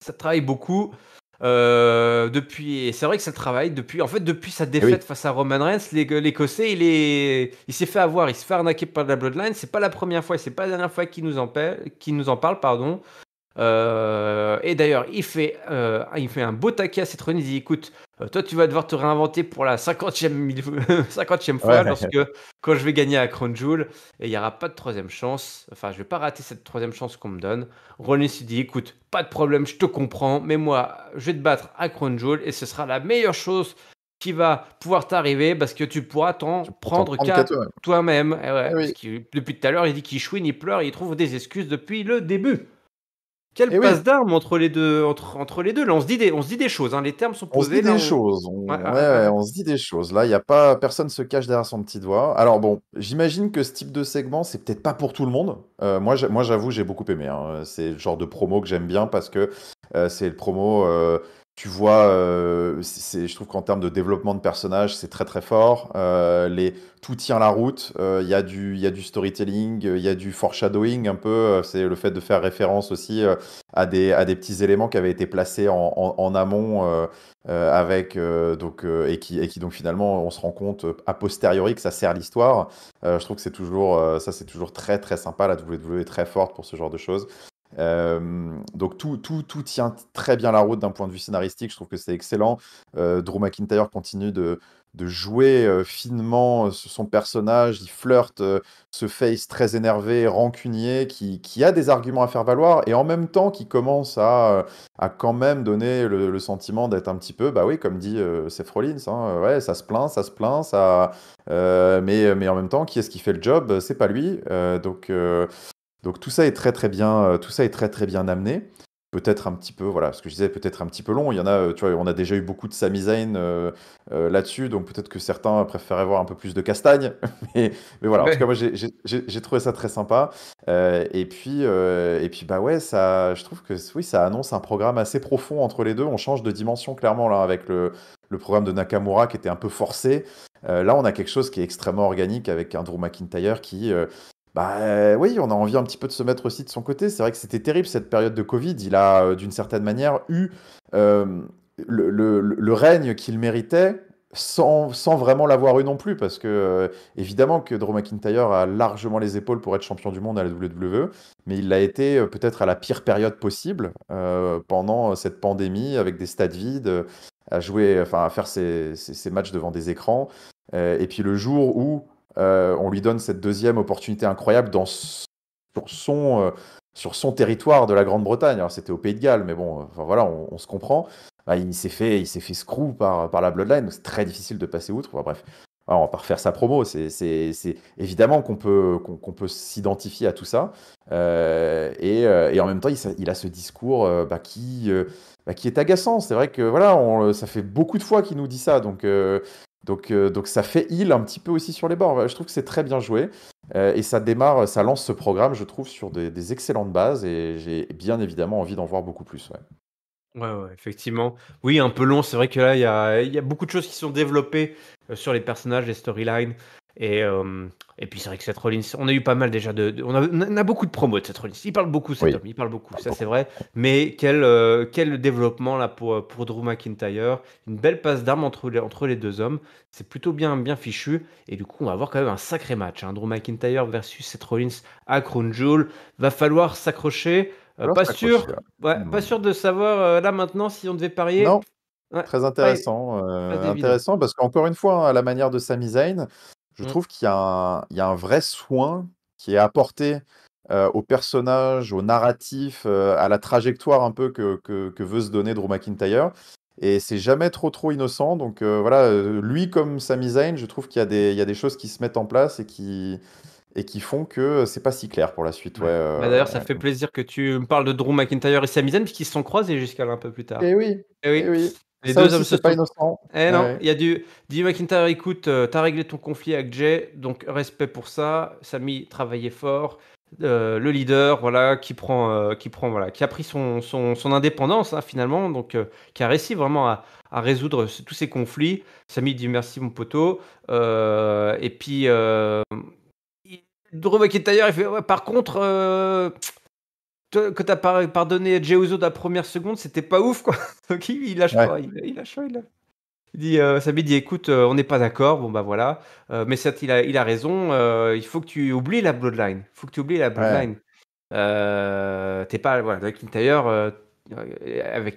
Ça travaille beaucoup. Et c'est vrai que ça travaille depuis. En fait, depuis sa Et défaite oui. face à Roman Reigns, l'Écossais, il s'est fait avoir, il se fait arnaquer par la Bloodline. C'est pas la première fois, et c'est pas la dernière fois qu'il nous en parle, pardon. Et d'ailleurs, il fait un beau taquet à cette Rollins. Il dit, écoute, toi, tu vas devoir te réinventer pour la 50e fois Ouais. quand je vais gagner à Crown Jewel. Et il n'y aura pas de troisième chance. Enfin, je vais pas rater cette troisième chance qu'on me donne. Rollins il dit, écoute, pas de problème, je te comprends, mais moi, je vais te battre à Crown Jewel et ce sera la meilleure chose qui va pouvoir t'arriver parce que tu pourras t'en Tu peux t'en prendre prendre qu'à qu'à toi. toi-même. Et ouais, Et parce oui. que depuis tout à l'heure, il dit qu'il chouine, il pleure, il trouve des excuses depuis le début. Quelle Et oui. passe d'armes entre les deux, entre les deux. Là, on se dit des choses. Hein. Les termes sont On se dit posés. Là, des choses. ouais, Ouais, ouais, ouais, ouais. on se dit des choses. Là, il y a pas personne se cache derrière son petit doigt. Alors bon, j'imagine que ce type de segment, c'est peut-être pas pour tout le monde. Moi, j'avoue, j'ai beaucoup aimé, hein. C'est le genre de promo que j'aime bien parce que c'est le promo. Tu vois, je trouve qu'en termes de développement de personnages, c'est très très fort. Tout tient la route. Il y a du storytelling, il y a du foreshadowing un peu. C'est le fait de faire référence aussi à des petits éléments qui avaient été placés en amont et qui donc finalement on se rend compte a posteriori que ça sert l'histoire. Je trouve que c'est toujours très très sympa. La WWE est très forte pour ce genre de choses. Donc tout tient très bien la route d'un point de vue scénaristique. Je trouve que c'est excellent. Drew McIntyre continue de jouer finement sur son personnage. Il flirte ce face très énervé, rancunier, qui a des arguments à faire valoir et en même temps qui commence à quand même donner le sentiment d'être un petit peu, bah oui, comme dit Seth Rollins, hein, ouais, ça se plaint, mais en même temps, qui est-ce qui fait le job? C'est pas lui. Donc tout ça est très très bien, tout ça est très très bien amené. Peut-être un petit peu, voilà, ce que je disais, peut-être un petit peu long. Il y en a, tu vois, on a déjà eu beaucoup de Sami Zayn là-dessus, donc peut-être que certains préféraient voir un peu plus de castagne. Mais voilà, en tout cas, Ouais. moi j'ai trouvé ça très sympa. Et puis bah ouais, je trouve que oui, ça annonce un programme assez profond entre les deux. On change de dimension clairement là avec le programme de Nakamura qui était un peu forcé. Là, on a quelque chose qui est extrêmement organique avec un Drew McIntyre qui, oui, on a envie un petit peu de se mettre aussi de son côté. C'est vrai que c'était terrible cette période de Covid. Il a, d'une certaine manière, eu euh, le règne qu'il méritait sans vraiment l'avoir eu non plus. Parce que, évidemment, que Drew McIntyre a largement les épaules pour être champion du monde à la WWE, mais il l'a été peut-être à la pire période possible pendant cette pandémie, avec des stades vides, à jouer, enfin, à faire ses matchs devant des écrans. Et puis le jour où on lui donne cette deuxième opportunité incroyable sur son territoire de la Grande-Bretagne. Alors c'était au Pays de Galles, mais bon, enfin, voilà, on se comprend. Bah, il s'est fait screw par la Bloodline, donc c'est très difficile de passer outre. Enfin, bref, alors, on va pas refaire sa promo. C'est évidemment qu'on peut s'identifier à tout ça. Et en même temps, il a ce discours qui est agaçant. C'est vrai que voilà, ça fait beaucoup de fois qu'il nous dit ça, donc ça fait heal un petit peu aussi sur les bords. Je trouve que c'est très bien joué. Et ça lance ce programme, je trouve, sur des excellentes bases. Et j'ai bien évidemment envie d'en voir beaucoup plus. Ouais. Ouais, ouais, effectivement. Oui, un peu long, c'est vrai que là, il y a beaucoup de choses qui sont développées sur les personnages, les storylines. Et, euh, et puis c'est vrai que Seth Rollins, on a eu pas mal déjà on a beaucoup de promos de Seth Rollins. Il parle beaucoup cet Oui. homme, il parle beaucoup, ça c'est Beaucoup. vrai. Mais quel développement là pour Drew McIntyre. Une belle passe d'armes entre les deux hommes. C'est plutôt bien, bien fichu. Et du coup, on va avoir quand même un sacré match, hein. Drew McIntyre versus Seth Rollins à Crown Jewel. Va falloir s'accrocher. Alors, Pas s'accrocher, sûr, là. ouais, pas Hmm. sûr de savoir là maintenant si on devait parier. Non, Ouais, très pas, intéressant. pas évident. Intéressant parce qu'encore une fois, hein, à la manière de Sami Zayn, je Mm. trouve qu'il y a un vrai soin qui est apporté au personnage, au narratif, à la trajectoire un peu que veut se donner Drew McIntyre. Et c'est jamais trop innocent. Donc voilà, lui comme Sami Zayn, je trouve qu'il y a des choses qui se mettent en place et qui font que c'est pas si clair pour la suite. Ouais, Ouais. Bah, d'ailleurs, ça fait plaisir que tu me parles de Drew McIntyre et Sami Zayn puisqu'ils se sont croisés jusqu'à là un peu plus tard. et oui, Eh et oui, oui. les Ça deux aussi, hommes se c'est pas sont. innocent. Eh non, Ouais. il y a du McIntyre, écoute, t'as réglé ton conflit avec Jay, donc respect pour ça. Sami travaillait fort. Le leader, voilà, voilà, qui a pris son indépendance, hein, finalement, donc qui a réussi vraiment à résoudre tous ces conflits. Sami dit merci, mon poteau. Et puis, Drew McIntyre, il fait ouais, par contre, toi, que t'as pardonné Jey Uso de la première seconde, c'était pas ouf, quoi. Donc il lâche Ouais. pas, il lâche pas, il dit, Sami dit écoute, on n'est pas d'accord, bon bah voilà. Mais certes, il a raison, il faut que tu oublies la Bloodline. Il faut que tu oublies la Ouais. Bloodline. T'es pas, voilà, McIntyre,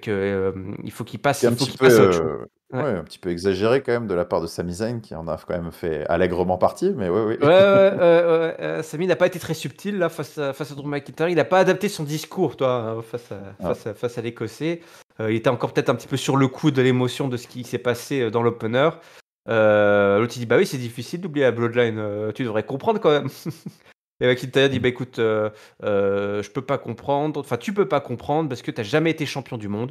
Qui est il faut qu'il passe à autre chose. Ouais. un petit peu exagéré quand même de la part de Sami Zayn, qui en a quand même fait allègrement partie, mais oui, Ouais, oui. ouais, Sami n'a pas été très subtil là face à Drew McIntyre. Il n'a pas adapté son discours, toi, Ah, face à l'Écossais. Il était encore peut-être un petit peu sur le coup de l'émotion de ce qui s'est passé dans l'opener. L'autre il dit bah oui c'est difficile d'oublier la Bloodline. Tu devrais comprendre quand même. Et McIntyre dit bah écoute je peux pas comprendre. Enfin tu peux pas comprendre parce que t'as jamais été champion du monde.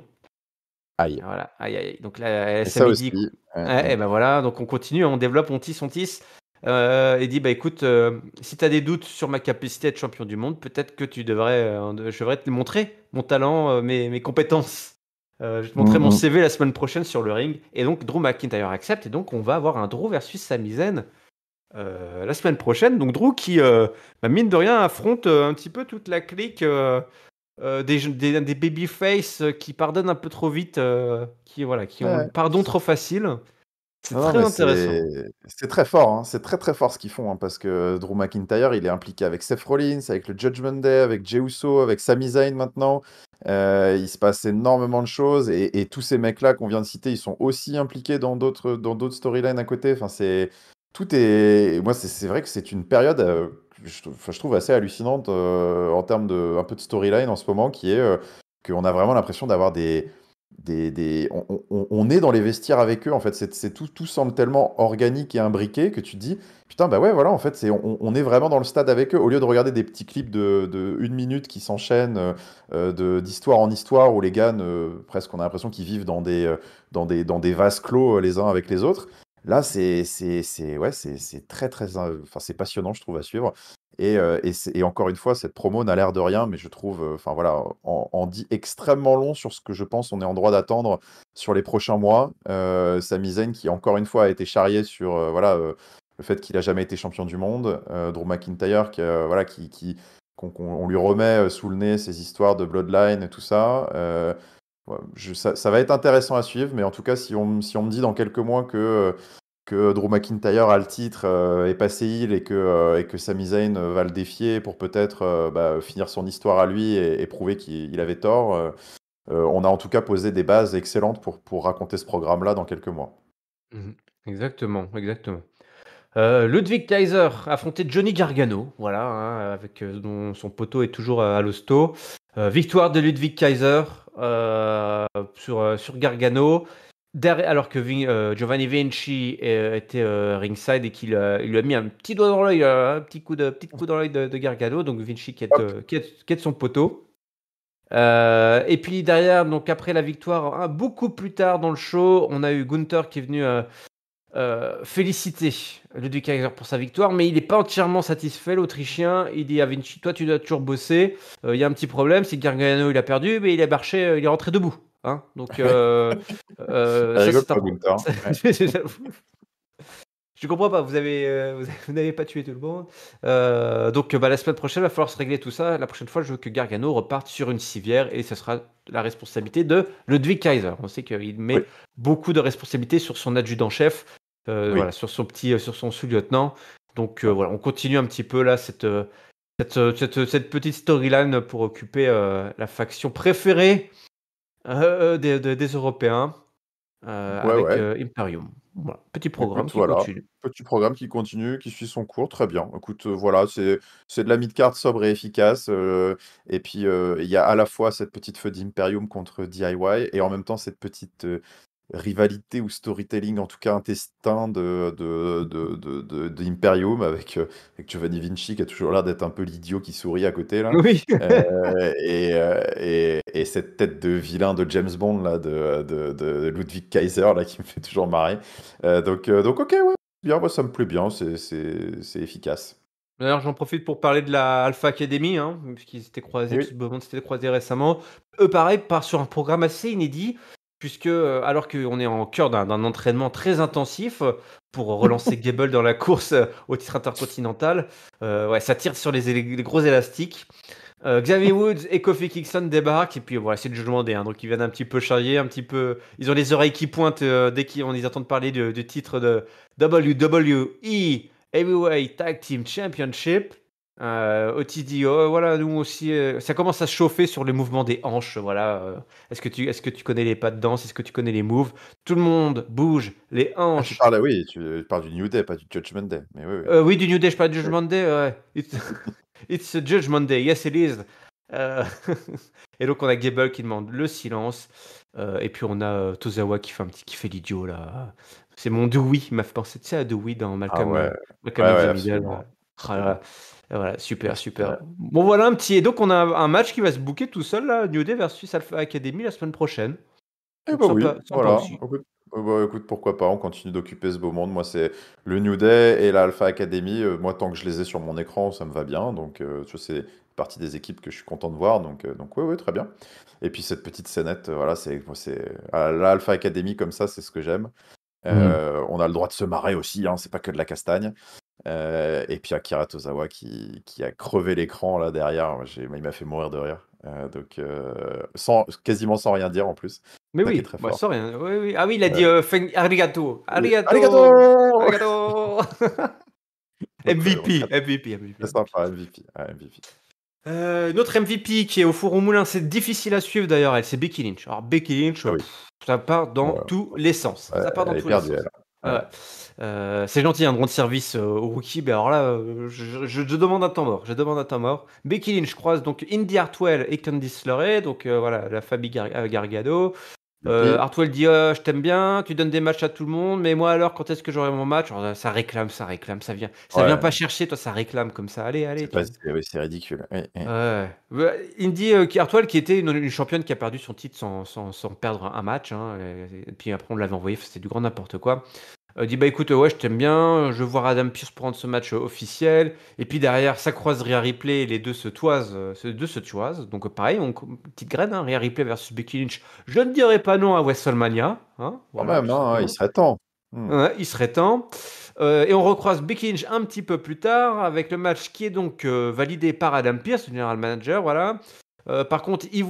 aïe. Voilà, aïe, aïe, aïe. Donc là, Et ça Samy aussi. dit, Ouais, ouais, et ouais. ben voilà, donc on continue, on développe, on tisse. Et dit, bah écoute, si tu as des doutes sur ma capacité à être champion du monde, peut-être que je devrais te montrer mon talent, mes compétences. Je vais te montrer mon Mm, CV la semaine prochaine sur le ring. Et donc Drew McIntyre accepte, et donc on va avoir un Drew versus Sami Zayn la semaine prochaine. Donc Drew qui, mine de rien, affronte un petit peu toute la clique. Des babyface qui pardonnent un peu trop vite, qui ont le ouais. pardon trop facile. C'est Non, non, très mais intéressant. c'est très fort, hein. C'est très très fort ce qu'ils font, hein, parce que Drew McIntyre, il est impliqué avec Seth Rollins, avec le Judgment Day, avec Jey Uso, avec Sami Zayn maintenant. Il se passe énormément de choses et tous ces mecs-là qu'on vient de citer, ils sont aussi impliqués dans d'autres storylines à côté. Enfin, tout est. Moi, c'est vrai que c'est une période que je trouve assez hallucinante en termes de un peu de storyline en ce moment, qui est qu'on a vraiment l'impression d'avoir on est dans les vestiaires avec eux, en fait. Tout semble tellement organique et imbriqué que tu te dis, putain, bah ouais, voilà, en fait, on est vraiment dans le stade avec eux, au lieu de regarder des petits clips de 1 minute qui s'enchaînent d'histoire en histoire, où les gars, presque, on a l'impression qu'ils vivent dans des vases clos les uns avec les autres. Là, ouais, c'est très, très, enfin, c'est passionnant, je trouve, à suivre. Et encore une fois, cette promo n'a l'air de rien, mais je trouve, enfin voilà, en dit extrêmement long sur ce que je pense on est en droit d'attendre sur les prochains mois. Sami Zayn qui encore une fois a été charrié sur voilà, le fait qu'il a jamais été champion du monde. Drew McIntyre voilà, qu'on lui remet sous le nez ces histoires de Bloodline et tout ça. Ouais, ça va être intéressant à suivre, mais en tout cas, si on me dit dans quelques mois que Drew McIntyre a le titre, est passé heel et que Sami Zayn va le défier pour peut-être finir son histoire à lui et prouver qu'il avait tort. On a en tout cas posé des bases excellentes pour raconter ce programme-là dans quelques mois. Mmh. Exactement, exactement. Ludwig Kaiser affrontait Johnny Gargano, voilà, hein, avec, dont son poteau est toujours à l'hosto. Victoire de Ludwig Kaiser, sur Gargano. Alors que Giovanni Vinci était ringside et il lui a mis un petit doigt dans l'œil, un petit coup dans l'œil de Gargano, donc Vinci Hop. qui est de son poteau. Et puis derrière, donc après la victoire, beaucoup plus tard dans le show, on a eu Gunther qui est venu féliciter Ludwig Kaiser pour sa victoire, mais il n'est pas entièrement satisfait, l'Autrichien. Il dit à Vinci, toi tu dois toujours bosser. Il y a un petit problème, c'est que Gargano il a perdu, mais il est marché, il est rentré debout. Hein. Donc Elle ça rigole c'est un pas, problème. Gunther. Ouais. Je comprends pas, vous n'avez pas tué tout le monde. Donc la semaine prochaine, il va falloir se régler tout ça. La prochaine fois, je veux que Gargano reparte sur une civière et ce sera la responsabilité de Ludwig Kaiser. On sait qu'il met Oui, beaucoup de responsabilités sur son adjudant-chef, oui. voilà, sur son sous-lieutenant. Donc voilà, on continue un petit peu là cette petite storyline pour occuper la faction préférée des Européens Ouais, avec ouais. Imperium. Voilà, petit programme Écoute, qui voilà, continue. petit programme qui continue, qui suit son cours, très bien. Écoute, voilà, c'est de la mid-card sobre et efficace. Et puis, il y a à la fois cette petite feu d'Imperium contre DIY et en même temps cette petite rivalité ou storytelling, en tout cas intestin d'Imperium avec Giovanni Vinci qui a toujours l'air d'être un peu l'idiot qui sourit à côté là. Oui. Et cette tête de vilain de James Bond là, de Ludwig Kaiser là qui me fait toujours marrer. Donc ok, ouais, bien, moi ça me plaît bien, c'est efficace. D'ailleurs, j'en profite pour parler de la Alpha Academy, hein, puisqu'ils s'étaient croisés, tout Oui, ce beau monde s'était croisé récemment. Eux, pareil, part sur un programme assez inédit, puisque alors qu'on est en cœur d'un entraînement très intensif pour relancer Gable dans la course au titre intercontinental, ouais, ça tire sur les gros élastiques. Xavier Woods et Kofi Kingston débarquent, et puis voilà, c'est le jugement des, hein, donc ils viennent un petit peu charrier, un petit peu. Ils ont les oreilles qui pointent dès qu'on les entend parler du titre de WWE Heavyweight Tag Team Championship. Otis dit, oh, voilà, nous aussi, ça commence à se chauffer sur les mouvements des hanches. Voilà, est-ce que tu connais les pas de danse? Est-ce que tu connais les moves? Tout le monde bouge les ah, tu hanches. parles, oui, tu parles du New Day, pas du Judgment Day, mais oui, oui. Oui, du New Day, je parle du Oui. Judgment Day. Ouais. It's a Judgment Day, yes it is. Euh, et donc on a Gable qui demande le silence. Et puis on a Tozawa qui fait l'idiot là. C'est mon Dewey, il m'a fait penser, tu sais, à Dewey dans Ah ouais, Malcolm ouais, in ouais, the Middle. absolument, Ah là là. absolument. Et voilà, super, super. Ouais. Bon voilà un petit. Et donc on a un match qui va se booker tout seul là, New Day versus Alpha Academy la semaine prochaine. Eh Donc bah oui, sympa, sympa voilà. aussi. Écoute, bah, écoute, pourquoi pas, on continue d'occuper ce beau monde. Moi, c'est le New Day et l'Alpha Academy. Moi, tant que je les ai sur mon écran, ça me va bien. Donc, tu vois, c'est partie des équipes que je suis content de voir. Donc ouais, ouais, très bien. Et puis, cette petite scénette, voilà, l'Alpha Academy comme ça, c'est ce que j'aime. Hmm. On a le droit de se marrer aussi, hein, c'est pas que de la castagne. Et puis Akira Tozawa qui a crevé l'écran là derrière, il m'a fait mourir de rire. Quasiment sans rien dire en plus. Mais ça qui est oui, très bah, fort. sans rien. Oui, oui. Ah oui, il a dit Ouais. arigato. Arigato. Arigato! Arigato. Donc, ouais, MVP, MVP, MVP, très MVP. sympa, MVP. Ouais, MVP. Notre MVP qui est au four au moulin, c'est difficile à suivre d'ailleurs, elle, c'est Becky Lynch. Alors Becky Lynch, Ah oui, ça part dans ouais, tous les sens. ouais, Ça part dans elle est tous les perdue, sens. elle. Ouais, Ouais. ouais. C'est gentil, un rond de service au rookie, mais alors là, je demande un temps mort. Je demande un temps mort. Becky Lynch croise donc Indy Hartwell et Candice LeRae, donc voilà, la famille Gargano. Youpi. Hartwell dit je t'aime bien, tu donnes des matchs à tout le monde, mais moi alors, quand est-ce que j'aurai mon match? Alors, ça réclame, ça vient Ouais, pas chercher, toi, ça réclame comme ça. Allez, allez, c'est pas, oui, c'est ridicule. Oui, oui. Ouais. Bah, Indy Hartwell qui était une championne qui a perdu son titre sans perdre un match, hein, et puis après on l'avait envoyé, c'était du grand n'importe quoi. Dit bah écoute, ouais, je t'aime bien, je veux voir Adam Pearce prendre ce match officiel, et puis derrière ça croise Rhea Ripley, les deux se toisent, ces deux se toisent, donc pareil, petite graine, hein, Rhea Ripley versus Becky Lynch, je ne dirais pas non à WrestleMania, hein, Quand voilà, même, tout hein, il simplement. serait temps. Hmm. Ouais, il serait temps. Et on recroise Becky Lynch un petit peu plus tard avec le match qui est donc validé par Adam Pearce, le general manager, voilà. Par contre, il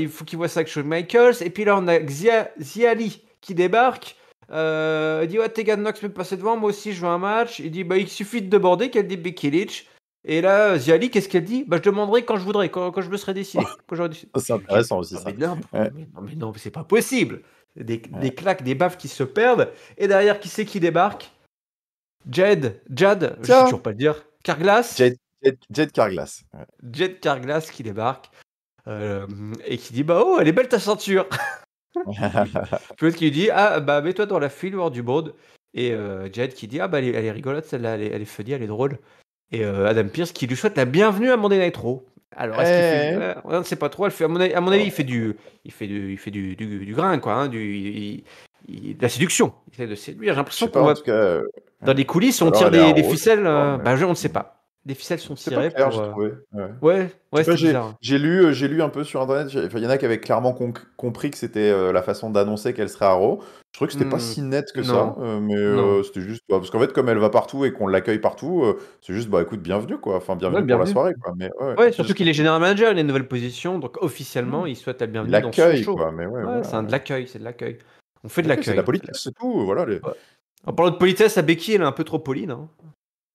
faut qu'il voit ça avec Shawn Michaels. Et puis là, on a Ziali qui débarque. Il dit ouais, Tegan Knox peut passer devant, moi aussi je veux un match. Il dit bah il suffit de déborder qu'elle dit Becky Lynch. Et là, Ziali, qu'est-ce qu'elle dit? Bah je demanderai quand je voudrais, quand je me serai décidé. Quand j'aurai décidé. C'est intéressant aussi, Non ça. mais non, Ouais, non, mais c'est pas possible. Des ouais. claques, des baffes qui se perdent. Et derrière, qui c'est qui débarque? Jad, je sais Tiens, toujours pas le dire. Carglass, Jade Carglass. Ouais. Jed Carglass qui débarque et qui dit bah oh elle est belle ta ceinture. Puis l'autre qui lui dit ah bah mets-toi dans la file hors du monde. Et Jed qui dit ah bah elle est rigolote celle-là, elle est funny, elle est drôle. Et Adam Pearce qui lui souhaite la bienvenue à Monday Night Raw. Alors est-ce qu'il fait Eh, on ne sait pas trop. Elle fait à mon avis il fait du grain quoi, hein, de la séduction. Il essaie de séduire. J'ai je l'impression sais pas, qu'on en va tout cas. dans les coulisses Ou on alors tire elle est un des rose, je ficelles. sais pas, mais. On ne sait Hmm. pas. Des ficelles sont C'était pas tirées clair, pour. j'ai trouvé. Ouais. Ouais, Je ouais, sais pas, c'était bizarre. j'ai lu un peu sur internet, enfin, il y en a qui avaient clairement compris que c'était la façon d'annoncer qu'elle serait à Raw. Je trouvais que c'était pas Hmm, si net que ça, non, mais non. c'était juste, bah, parce qu'en fait, comme elle va partout et qu'on l'accueille partout, c'est juste, bah écoute, bienvenue quoi, enfin, Ouais, bienvenue pour la bienvenue. soirée quoi, mais ouais, Ouais, mais surtout je qu'il trouve est que. general manager, il a une nouvelle position, donc officiellement, Hmm. il souhaite la Il bienvenue dans son l'accueille show. quoi, mais ouais, Ouais, voilà. c'est un de Ouais. l'accueil, c'est de l'accueil. On fait de Ok, c'est de la l'accueil. politesse, c'est tout, voilà. Ouais. En parlant de politesse, à Becky, elle est un peu trop polie, non?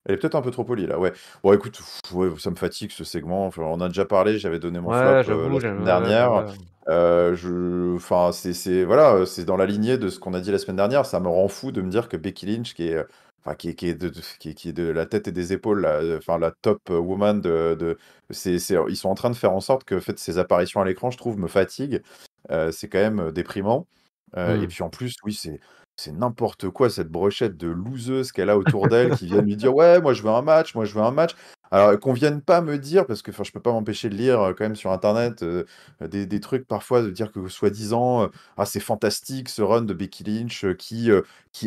Elle est peut-être un peu trop polie là, ouais. Bon, écoute, ouais, ça me fatigue ce segment. Enfin, on a déjà parlé, j'avais donné mon flop Ouais, la j'avoue, semaine ouais, bah dernière. ouais. Enfin, voilà, c'est dans la lignée de ce qu'on a dit la semaine dernière. Ça me rend fou de me dire que Becky Lynch, enfin, qui est de la tête et des épaules, enfin, la top woman ils sont en train de faire en sorte que, en fait, ses apparitions à l'écran, je trouve, me fatiguent. C'est quand même déprimant. Et Hmm. puis en plus, oui, c'est n'importe quoi cette brochette de loseuses qu'elle a autour d'elle qui viennent lui dire ouais, moi je veux un match, moi je veux un match. Alors qu'on vienne pas me dire, parce que enfin, je peux pas m'empêcher de lire quand même sur internet des trucs parfois de dire que soi-disant ah c'est fantastique ce run de Becky Lynch qui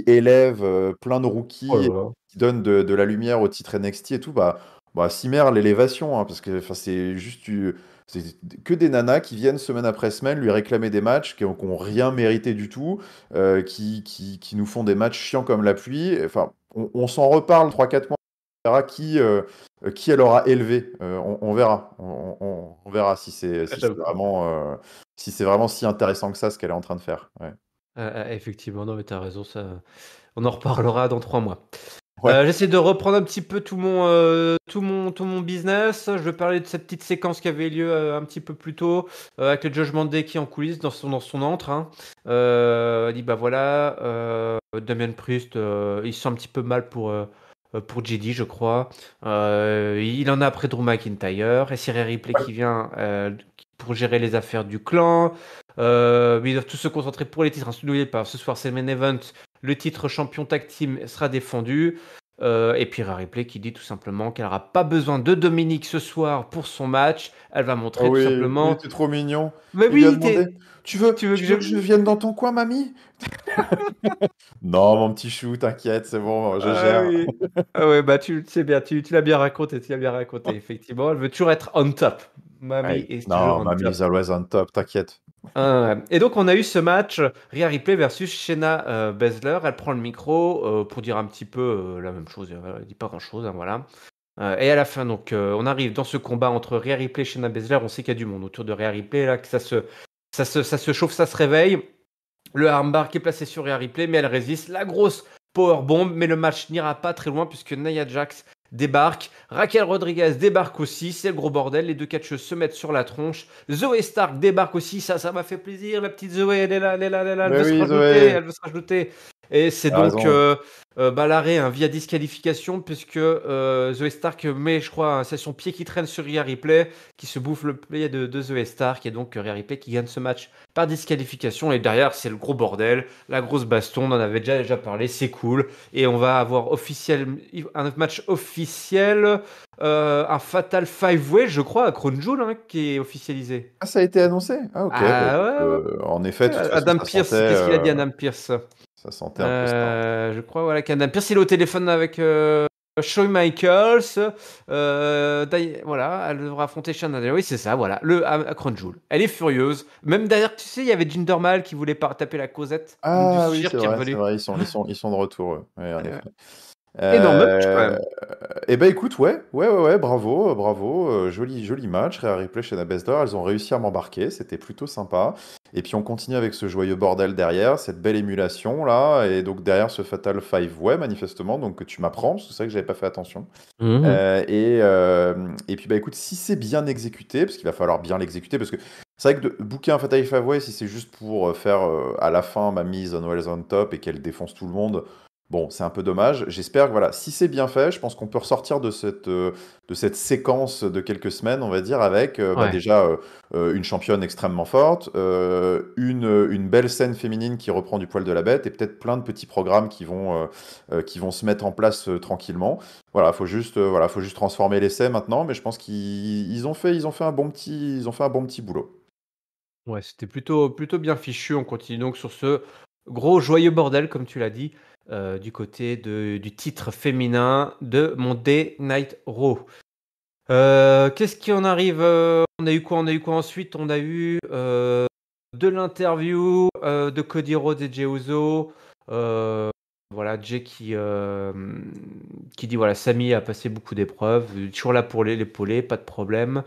élève plein de Oh rookies, là là. qui donne de la lumière au titre NXT et tout, bah cimer l'élévation, hein, parce que enfin, c'est que des nanas qui viennent semaine après semaine lui réclamer des matchs qui ont rien mérité du tout, qui nous font des matchs chiants comme la pluie. Enfin, on s'en reparle 3 4 mois, on verra qui elle aura élevé. On verra. On verra Ouais, j'avoue. si c'est vraiment si intéressant que ça, ce qu'elle est en train de faire. Ouais. Effectivement, non, mais t'as raison, ça. On en reparlera dans 3 mois. Ouais. J'essaie de reprendre un petit peu tout mon business. Je vais parler de cette petite séquence qui avait lieu un petit peu plus tôt avec le Judgment Day qui est en coulisses dans son antre, hein. Il dit bah voilà, Damien Priest, il se sent un petit peu mal pour JD, je crois. Il en a après Drew McIntyre et Cyril Ripley qui vient pour gérer les affaires du clan. Mais ils doivent tous se concentrer pour les titres. N'oubliez pas, ce soir c'est le main event. Le titre champion tag team sera défendu. Et puis Rhea Ripley qui dit tout simplement qu'elle n'aura pas besoin de Dominique ce soir pour son match. Elle va Oh montrer tout oui, il simplement. était trop mignon. Mais Il lui a oui, demandé, tu veux, tu veux que tu je. veux que je vienne dans ton coin, mamie? Non, mon petit chou, t'inquiète, c'est bon, je Ah gère. oui. Ah ouais, bah tu le sais bien, tu l'as bien raconté, tu l'as bien raconté, effectivement. Elle veut toujours être on top. Mamie Ouais. est toujours Non, on mamie top. is always on top, t'inquiète. Et donc on a eu ce match Rhea Ripley versus Shayna Baszler. Elle prend le micro pour dire un petit peu la même chose. Elle dit pas grand-chose, hein, voilà. Et à la fin, donc, on arrive dans ce combat entre Rhea Ripley et Shayna Baszler. On sait qu'il y a du monde autour de Rhea Ripley, là, que ça Ça se chauffe, ça se réveille. Le armbar qui est placé sur Rhea Ripley, mais elle résiste. La grosse powerbomb, mais le match n'ira pas très loin puisque Nia Jax débarque. Raquel Rodriguez débarque aussi. C'est le gros bordel. Les deux catcheuses se mettent sur la tronche. Zoé Stark débarque aussi. Ça m'a fait plaisir. La petite Zoé, elle est là, elle est là, elle est là. Elle Mais veut se oui, rajouter. Zoé, Elle veut se rajouter. Et c'est t'as donc raison. l'arrêt via disqualification puisque Zoé Stark met, je crois, c'est son pied qui traîne sur Rhea Ripley qui se bouffe le pied de Zoé Stark et donc Rhea Ripley qui gagne ce match par disqualification. Et derrière, c'est le gros bordel, la grosse baston. On en avait déjà parlé, c'est cool. Et on va avoir un match officiel, un Fatal 5-Way, je crois, à Crown Jewel, qui est officialisé. Ah, ça a été annoncé? Ah, ok. Bah, Ah écoute, ouais, ouais. en effet, de toute façon, Adam Pierce, qu'est-ce qu'il a dit Adam Pierce? ça sentait un peu ça. Je crois voilà, qu'Adam Pierce il est au téléphone avec Shawn Michaels. Voilà, elle devra affronter Shannon. Oui, c'est ça, voilà, à Crown Jewel. Elle est furieuse. Même derrière, tu sais, il y avait Jinder Mahal qui voulait pas taper la Cosette du Ah oui, cirque qui est c'est revenu. vrai, ils sont de retour, ouais, en effet. Énorme match quand Euh, même. et ben écoute, ouais, bravo, bravo, joli match, Rhea Ripley, Shayna Baszler, elles ont réussi à m'embarquer, c'était plutôt sympa. Et puis on continue avec ce joyeux bordel derrière, cette belle émulation là, et donc derrière ce Fatal 5-Way manifestement, donc que tu m'apprends, parce que c'est vrai que j'avais pas fait attention. Mhm. Et puis bah écoute, si c'est bien exécuté, parce qu'il va falloir bien l'exécuter, parce que c'est vrai que de booker un Fatal 5-Way, si c'est juste pour faire à la fin ma mise on Wells on top et qu'elle défonce tout le monde, bon, c'est un peu dommage. J'espère que voilà, si c'est bien fait, je pense qu'on peut ressortir de cette séquence de quelques semaines, on va dire, avec bah, Ouais. déjà une championne extrêmement forte, une belle scène féminine qui reprend du poil de la bête, et peut-être plein de petits programmes qui vont se mettre en place tranquillement. Voilà, faut juste transformer l'essai maintenant, mais je pense ils ont fait un bon petit boulot. Ouais, c'était plutôt bien fichu. On continue donc sur ce gros joyeux bordel, comme tu l'as dit, du côté du titre féminin de Monday Night Raw. Qu'est-ce qui en arrive? On a eu quoi? On a eu quoi ensuite? On a eu de l'interview de Cody Rhodes et Jey Uso. Voilà, Jey qui dit voilà, Sami a passé beaucoup d'épreuves, toujours là pour l'épauler, pas de problème.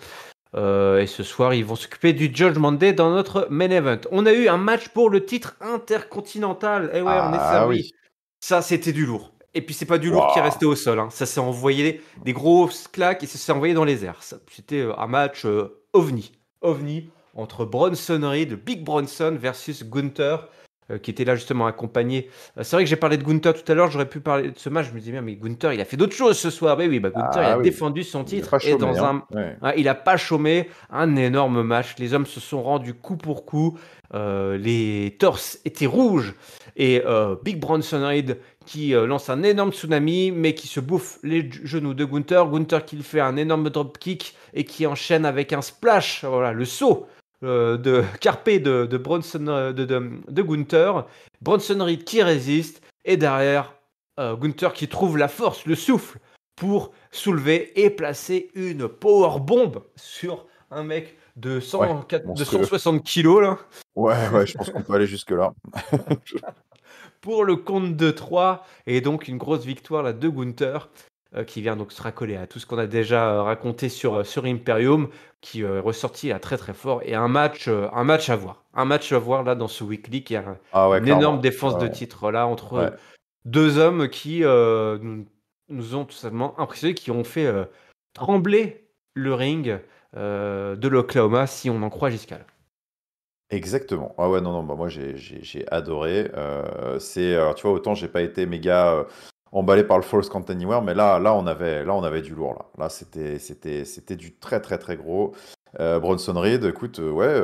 Et ce soir, ils vont s'occuper du Judgment Day dans notre main event. On a eu un match pour le titre intercontinental. Et ouais, on est Ah servi. oui, Ça, c'était du lourd. Et puis, c'est pas du lourd qui est waouh. resté au sol, hein. Ça s'est envoyé des grosses claques et ça s'est envoyé dans les airs. C'était un match ovni. Ovni entre Bronson Reed, Big Bronson versus Gunther, qui était là justement accompagné. C'est vrai que j'ai parlé de Gunther tout à l'heure, j'aurais pu parler de ce match. Je me disais bien, mais Gunther, il a fait d'autres choses ce soir. Mais oui, bah, Gunther, il a Ah oui, défendu son il a titre pas et chômé, dans hein. un. Ouais. Il n'a pas chômé, un énorme match. Les hommes se sont rendus coup pour coup. Les torses étaient rouges. Et Big Bronson Reed qui lance un énorme tsunami, mais qui se bouffe les genoux de Gunther. Gunther qui fait un énorme dropkick et qui enchaîne avec un splash. Voilà, le saut de Carpe de Bronson, de Gunther. Bronson Reed qui résiste. Et derrière, Gunther qui trouve la force, le souffle pour soulever et placer une power bomb sur un mec de Ouais, 160 kilos là, Ouais, je pense qu'on peut aller jusque-là. pour le compte de 3 et donc une grosse victoire là de Gunther qui vient donc se racoler à tout ce qu'on a déjà raconté sur Imperium qui est ressorti à très très fort et un match à voir. Un match à voir là dans ce weekly qui a Ah ouais, une énorme clairement. défense de Ouais, titre là ouais. entre deux hommes qui nous ont tout simplement impressionnés, qui ont fait trembler le ring de l'Oklahoma, si on en croit Giscal. Exactement. Ah ouais, non, bah moi j'ai adoré. C'est, tu vois, autant j'ai pas été méga emballé par le False Count Anywhere, mais là on avait du lourd là. Là c'était du très très très gros. Bronson Reed, écoute, ouais,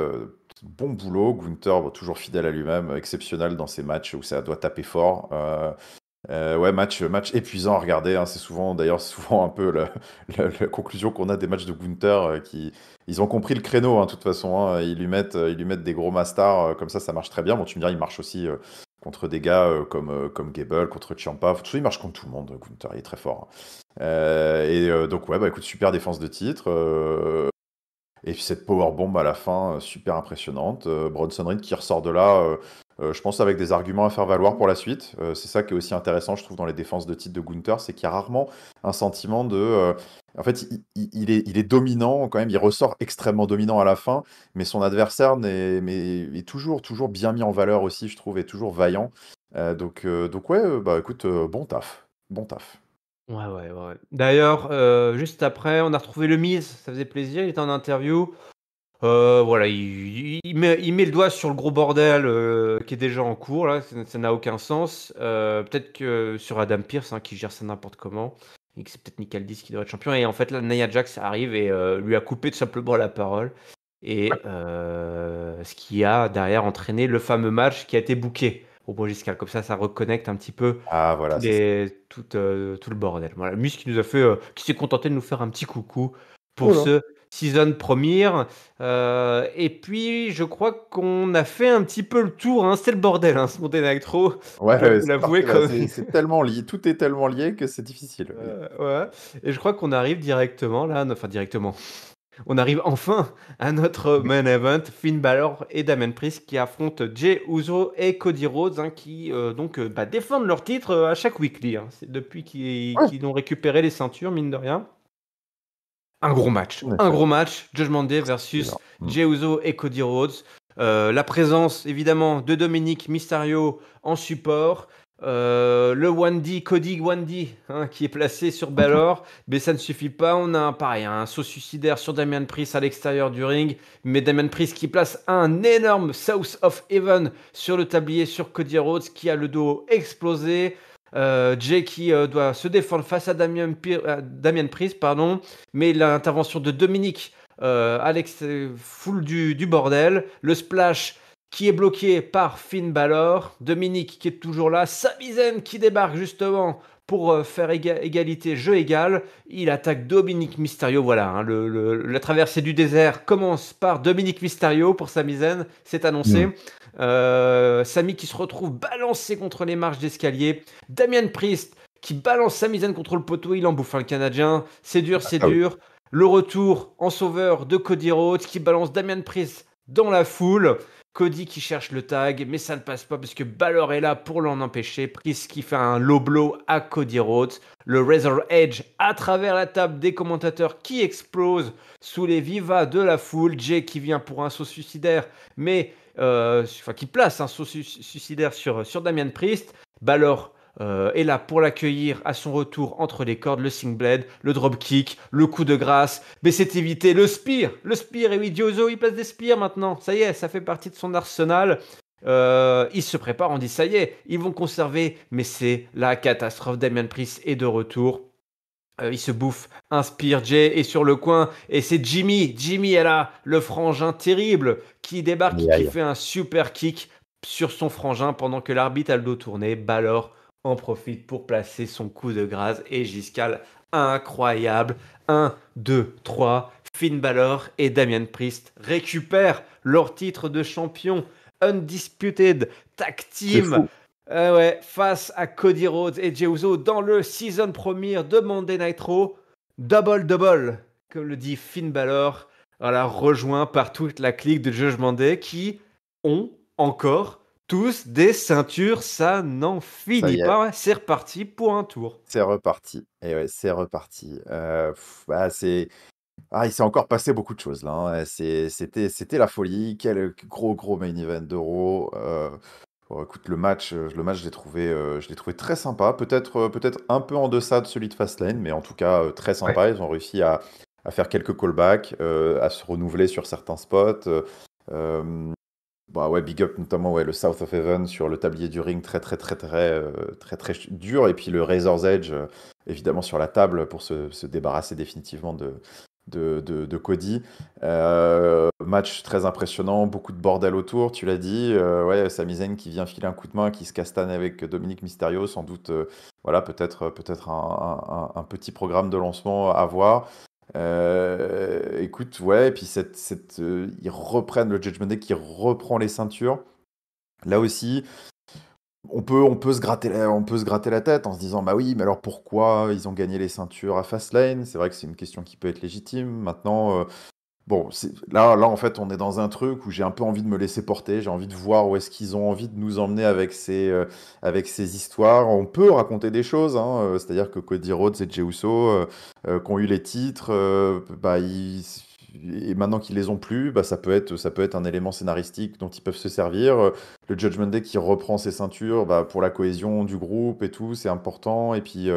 bon boulot. Gunther, bon, toujours fidèle à lui-même, exceptionnel dans ses matchs où ça doit taper fort. Ouais, match épuisant à regarder, hein. C'est souvent un peu la conclusion qu'on a des matchs de Gunther qui ils ont compris le créneau, hein, de toute façon, hein. Ils lui mettent des gros masters comme ça marche très bien. Bon, tu me diras, il marche aussi contre des gars comme Gable, contre Ciampa. De toute façon, il marche contre tout le monde, Gunther, il est très fort, hein. Donc, ouais, bah écoute, super défense de titre. Et puis cette powerbomb à la fin, super impressionnante. Bronson Reed qui ressort de là, je pense avec des arguments à faire valoir pour la suite. C'est ça qui est aussi intéressant, je trouve, dans les défenses de titre de Gunther, c'est qu'il y a rarement un sentiment de En fait, il est dominant quand même, il ressort extrêmement dominant à la fin, mais son adversaire est toujours bien mis en valeur aussi, je trouve, et toujours vaillant. Donc ouais, bah écoute, bon taf, bon taf. Ouais, ouais, ouais, ouais. D'ailleurs, juste après, on a retrouvé le Miz, ça faisait plaisir, il était en interview. Voilà, il met le doigt sur le gros bordel, qui est déjà en cours là, ça n'a aucun sens. Peut-être que sur Adam Pearce, hein, qui gère ça n'importe comment et que c'est peut-être Nick Aldis qui doit être champion et en fait là, Nia Jax arrive et lui a coupé tout simplement la parole et ce qui a derrière entraîné le fameux match qui a été booké au Bogiscal. Comme ça reconnecte un petit peu Ah voilà, c'est ça. tout le bordel. Voilà, Mus qui nous a fait, qui s'est contenté de nous faire un petit coucou pour Voilà. ce season premiere. Et puis, je crois qu'on a fait un petit peu le tour, hein. C'était le bordel, hein, ce Monday Nitro. Ouais, Je dois ouais, vous c'est l'avouer parti là, quand c'est tellement lié, tout est tellement lié que c'est difficile. Oui. ouais. Et je crois qu'on arrive directement là, enfin directement. On arrive enfin à notre main event, Finn Balor et Damian Priest qui affrontent Jey Uso et Cody Rhodes, hein, qui défendent leur titre à chaque weekly, hein. C'est depuis Ouais, qu'ils ont récupéré les ceintures, mine de rien. en Un effet. gros match, Judgment Day C'est versus là. Jey Uso et Cody Rhodes. La présence évidemment de Dominic Mysterio en support. Le 1D, Cody 1D, hein, qui est placé sur Balor, mais ça ne suffit pas. On a pareil, un saut suicidaire sur Damian Priest à l'extérieur du ring, mais Damian Priest qui place un énorme South of Heaven sur le tablier sur Cody Rhodes qui a le dos explosé. Jay qui doit se défendre face à Damian Priest, pardon, mais l'intervention de Dominique, Alex foule du bordel, le splash qui est bloqué par Finn Balor, Dominique qui est toujours là, Sami Zayn qui débarque justement pour faire égalité, jeu égal, il attaque Dominique Mysterio, voilà, hein, la traversée du désert commence par Dominique Mysterio pour Sami Zayn, c'est annoncé. Mm. Sami qui se retrouve balancé contre les marches d'escalier, Damian Priest qui balance Sami Zayn contre le poteau, il en bouffe un Canadien, c'est dur, c'est Ah oui. dur. Le retour en sauveur de Cody Rhodes qui balance Damian Priest dans la foule. Cody qui cherche le tag, mais ça ne passe pas parce que Balor est là pour l'en empêcher. Priest qui fait un low blow à Cody Rhodes. Le Razor Edge à travers la table des commentateurs qui explose sous les vivas de la foule. Jay qui vient pour un saut suicidaire, mais qui place un saut suicidaire sur Damian Priest. Balor est là pour l'accueillir à son retour entre les cordes, le sing blade, le drop kick, le coup de grâce, mais c'est évité, le spear, et oui, Diozo, il place des spears maintenant, ça y est, ça fait partie de son arsenal. Il se prépare, on dit ça y est, ils vont conserver, mais c'est la catastrophe. Damian Priest est de retour. Il se bouffe un spear, Jay est sur le coin, et c'est Jimmy est là, le frangin terrible, qui débarque, Aïe, qui aïe. fait un super kick sur son frangin pendant que l'arbitre a le dos tourné. Balor en profite pour placer son coup de grâce et Giscal incroyable. 1, 2, 3. Finn Balor et Damian Priest récupèrent leur titre de champion Undisputed Tag C'est Team. fou. Ouais, face à Cody Rhodes et Jey Uso dans le season premiere de Monday Nitro. Double, comme le dit Finn Balor. Voilà, rejoint par toute la clique de Judgment Day qui ont encore tous des ceintures, ça n'en Ça finit y est, pas. C'est reparti pour un tour. c'est reparti. Et ouais, c'est reparti. Bah, il s'est encore passé beaucoup de choses là, hein. C'était la folie. Quel gros main event d'Euro. Bon, écoute, le match, je l'ai trouvé très sympa. Peut-être un peu en deçà de celui de Fastlane, mais en tout cas très Ouais. sympa. Ils ont réussi à faire quelques callbacks, à se renouveler sur certains spots. Euh, Bah ouais, big up notamment ouais, le South of Heaven sur le tablier du ring, très dur. Et puis le Razor's Edge, évidemment sur la table pour se débarrasser définitivement de Cody. Match très impressionnant, beaucoup de bordel autour, tu l'as dit. Ouais, Sami Zayn qui vient filer un coup de main, qui se castane avec Dominique Mysterio, sans doute, voilà, peut-être un petit programme de lancement à voir. Écoute, ouais, et puis ils reprennent le Judgment Day qui reprend les ceintures. Là aussi, on peut se gratter la tête en se disant, bah oui, mais alors pourquoi ils ont gagné les ceintures à Fastlane? C'est vrai que c'est une question qui peut être légitime. Maintenant, Bon, là, en fait, on est dans un truc où j'ai un peu envie de me laisser porter, j'ai envie de voir où est-ce qu'ils ont envie de nous emmener avec ces histoires. On peut raconter des choses, hein, c'est-à-dire que Cody Rhodes et Jey Uso, qui ont eu les titres, et maintenant qu'ils les ont plus, bah, ça peut être un élément scénaristique dont ils peuvent se servir. Le Judgment Day qui reprend ses ceintures, bah, pour la cohésion du groupe et tout, c'est important. Et puis,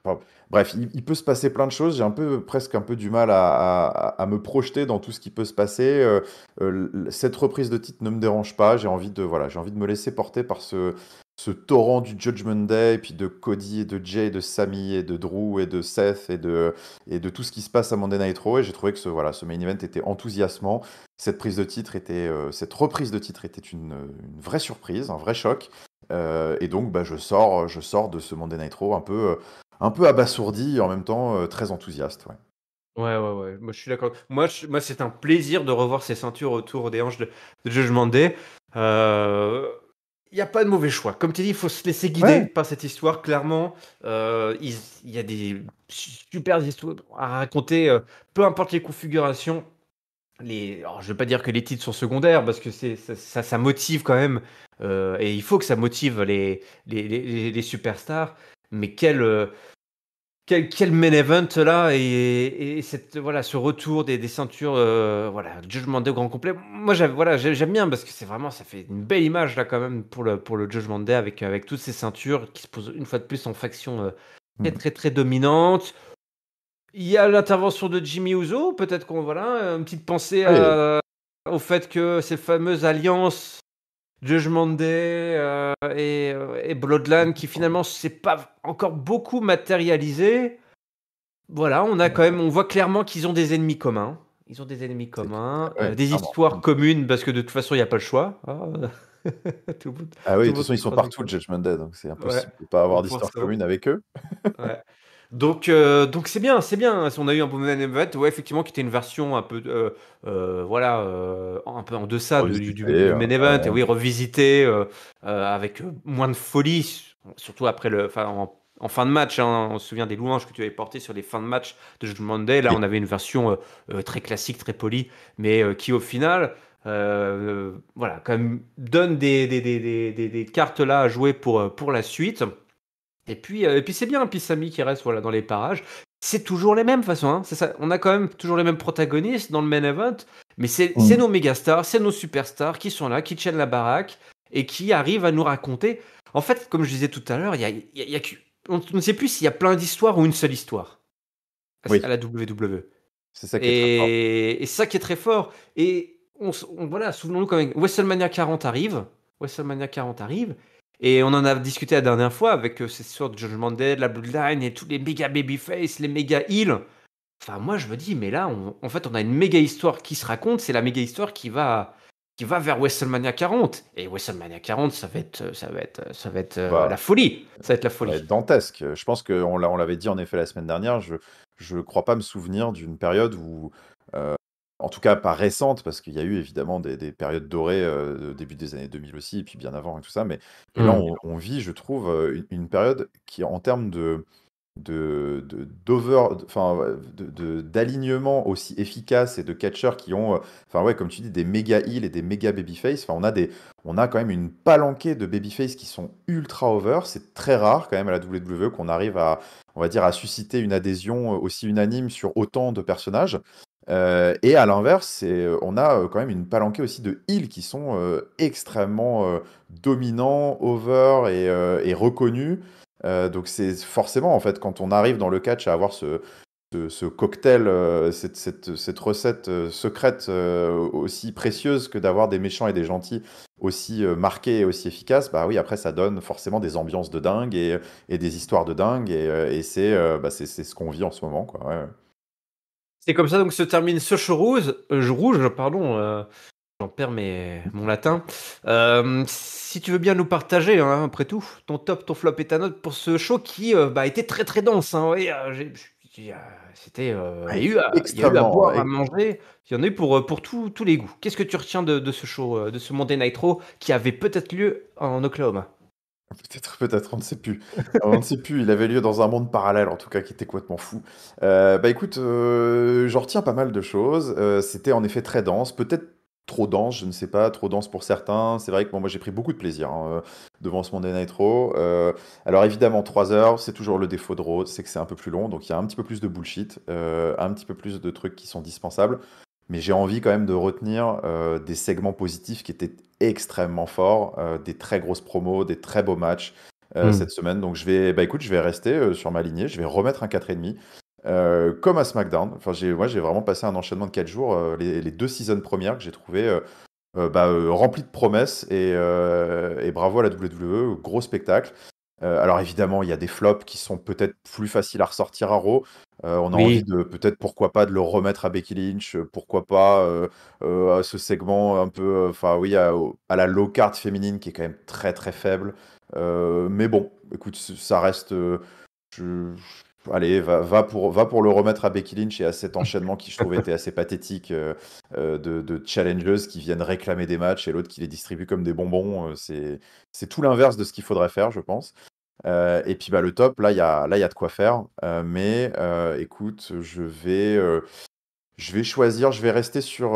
enfin, bref, il peut se passer plein de choses. J'ai presque un peu du mal à me projeter dans tout ce qui peut se passer. Cette reprise de titre ne me dérange pas. Voilà, j'ai envie de me laisser porter par ce torrent du Judgment Day, et puis de Cody et de Jay, de Sami et de Drew et de Seth et de tout ce qui se passe à Monday Night Raw. Et j'ai trouvé que ce main event était enthousiasmant. Cette reprise de titre était une vraie surprise, un vrai choc. Et donc, bah, je sors de ce Monday Night Raw un peu abasourdi et en même temps très enthousiaste. Ouais. Ouais, ouais, ouais, moi je suis d'accord. Moi, c'est un plaisir de revoir ces ceintures autour des hanches de Judgment Day. Il n'y a pas de mauvais choix. Comme tu dis, il faut se laisser guider Ouais. par cette histoire, clairement. Il y a des super histoires à raconter, peu importe les configurations. Alors, je ne veux pas dire que les titres sont secondaires, parce que ça motive quand même, et il faut que ça motive les superstars. Mais quel main event là, et voilà, ce retour des ceintures, voilà, Judgment Day au grand complet. Moi, j'aime bien, parce que c'est vraiment, ça fait une belle image là quand même pour le Judgment Day, avec toutes ces ceintures qui se posent une fois de plus en faction, très Mm. très très dominante. Il y a l'intervention de Jimmy Uso, peut-être qu'on voilà, une petite pensée Oui. au fait que ces fameuses alliances Judgment Day, et Bloodline, qui finalement s'est pas encore beaucoup matérialisé. Voilà, on voit clairement qu'ils ont des ennemis communs. Ils ont des ennemis communs, Ouais, des clairement. histoires communes, parce que de toute façon, il n'y a pas le choix, hein. Tout le monde, Ah oui, de tout le toute monde façon, ils se sont croise les partout, doigts. le Judgment Day, donc c'est Ouais, impossible de pas avoir pour d'histoire ça. commune avec eux. Ouais. Donc c'est bien, c'est bien. On a eu un bon main event, ouais, effectivement, qui était une version un peu, voilà, un peu en deçà Revisité, du main event, et ouais. oui, revisité, avec moins de folie, surtout enfin, en fin de match, hein. On se souvient des louanges que tu avais portées sur les fins de match de Judgment Day. Là, Oui. on avait une version très classique, très polie, mais qui au final, voilà, quand même donne des cartes là à jouer pour la suite. Et puis c'est bien, puis Samy qui reste voilà, dans les parages. C'est toujours les mêmes, de toute façon, hein, c'est ça. On a quand même toujours les mêmes protagonistes dans le main event, mais c'est Mm. nos mégastars, c'est nos superstars qui sont là, qui tiennent la baraque et qui arrivent à nous raconter. En fait, comme je disais tout à l'heure, on ne sait plus s'il y a plein d'histoires ou une seule histoire à Oui, la WWE. c'est ça qui est très fort. Et c'est ça qui est très fort. Et voilà, souvenons-nous quand même, WrestleMania 40 arrive. WrestleMania 40 arrive. Et on en a discuté la dernière fois avec ces sortes de Judgment Day, de la Bloodline et tous les méga babyface, les méga heels. Enfin, moi, je me dis, mais là, en fait, on a une méga histoire qui se raconte. C'est la méga histoire qui va vers WrestleMania 40. Et WrestleMania 40, ça va être la Bah, folie. Ça va être la ça va folie. être dantesque. Je pense qu'on l'avait dit en effet la semaine dernière. Je crois pas me souvenir d'une période où, en tout cas pas récente, parce qu'il y a eu évidemment des périodes dorées, début des années 2000 aussi, et puis bien avant et tout ça. Mais là, Hmm. on vit, je trouve, une période qui, en termes d'over, enfin, ouais, d'alignement aussi efficace et de catcheurs qui ont, enfin ouais, comme tu dis, des méga heels et des méga babyface. Enfin, on a quand même une palanquée de babyface qui sont ultra over. C'est très rare quand même à la WWE qu'on arrive on va dire, à susciter une adhésion aussi unanime sur autant de personnages. Et à l'inverse, on a quand même une palanquée aussi de heels qui sont extrêmement dominants, over et reconnus. Donc c'est forcément, en fait, quand on arrive dans le catch à avoir ce cocktail, cette recette secrète aussi précieuse que d'avoir des méchants et des gentils aussi marqués et aussi efficaces, bah oui, après ça donne forcément des ambiances de dingue et des histoires de dingue, et c'est ce qu'on vit en ce moment, quoi. Ouais, ouais. C'est comme ça donc se termine ce show rouge, pardon, j'en perds mon latin. Si tu veux bien nous partager, hein, après tout, ton top, ton flop et ta note pour ce show qui était très très dense, hein, oui, Ouais, il y a eu à extrêmement. boire, à manger, il y en a eu pour tous les goûts. Qu'est-ce que tu retiens de ce show, de ce Monday Night Raw qui avait peut-être lieu en Oklahoma? Peut-être, on ne sait plus. On ne sait plus, il avait lieu dans un monde parallèle, en tout cas, qui était complètement fou. Bah écoute, j'en retiens pas mal de choses. C'était en effet très dense, peut-être trop dense, je ne sais pas, trop dense pour certains. C'est vrai que bon, moi j'ai pris beaucoup de plaisir devant ce Monday Night Raw. Alors évidemment, 3 heures, c'est toujours le défaut de Raw, c'est que c'est un peu plus long, donc il y a un petit peu plus de bullshit, un petit peu plus de trucs qui sont dispensables. Mais j'ai envie quand même de retenir des segments positifs qui étaient extrêmement forts, des très grosses promos, des très beaux matchs Hmm. cette semaine. Donc bah écoute, je vais rester sur ma lignée, je vais remettre un 4,5. Comme à SmackDown. Enfin, moi, j'ai vraiment passé un enchaînement de 4 jours, les 2 seasons premières que j'ai trouvé remplies de promesses et bravo à la WWE, gros spectacle. Alors évidemment, il y a des flops qui sont peut-être plus faciles à ressortir à Raw. On a envie Oui. de peut-être pourquoi pas de le remettre à Becky Lynch, pourquoi pas à ce segment un peu, enfin oui, à la low card féminine qui est quand même très très faible. Mais bon, écoute, ça reste. Allez, va pour le remettre à Becky Lynch et à cet enchaînement qui je trouvais était assez pathétique de challengers qui viennent réclamer des matchs et l'autre qui les distribue comme des bonbons. C'est tout l'inverse de ce qu'il faudrait faire, je pense. Et puis bah, le top, là, il y a de quoi faire. Mais écoute, je vais choisir, je vais rester sur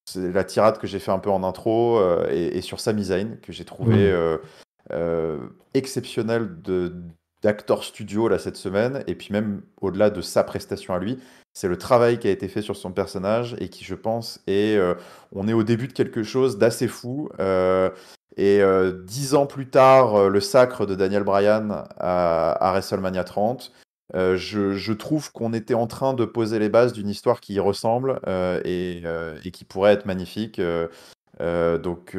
c'est la tirade que j'ai fait un peu en intro et sur Sami Zayn, que j'ai trouvé Hmm. euh, exceptionnel d'acteur studio là, cette semaine. Et puis même au-delà de sa prestation à lui, c'est le travail qui a été fait sur son personnage et qui, je pense, on est au début de quelque chose d'assez fou. 10 ans plus tard, le sacre de Daniel Bryan à WrestleMania 30. Je trouve qu'on était en train de poser les bases d'une histoire qui y ressemble et qui pourrait être magnifique. Donc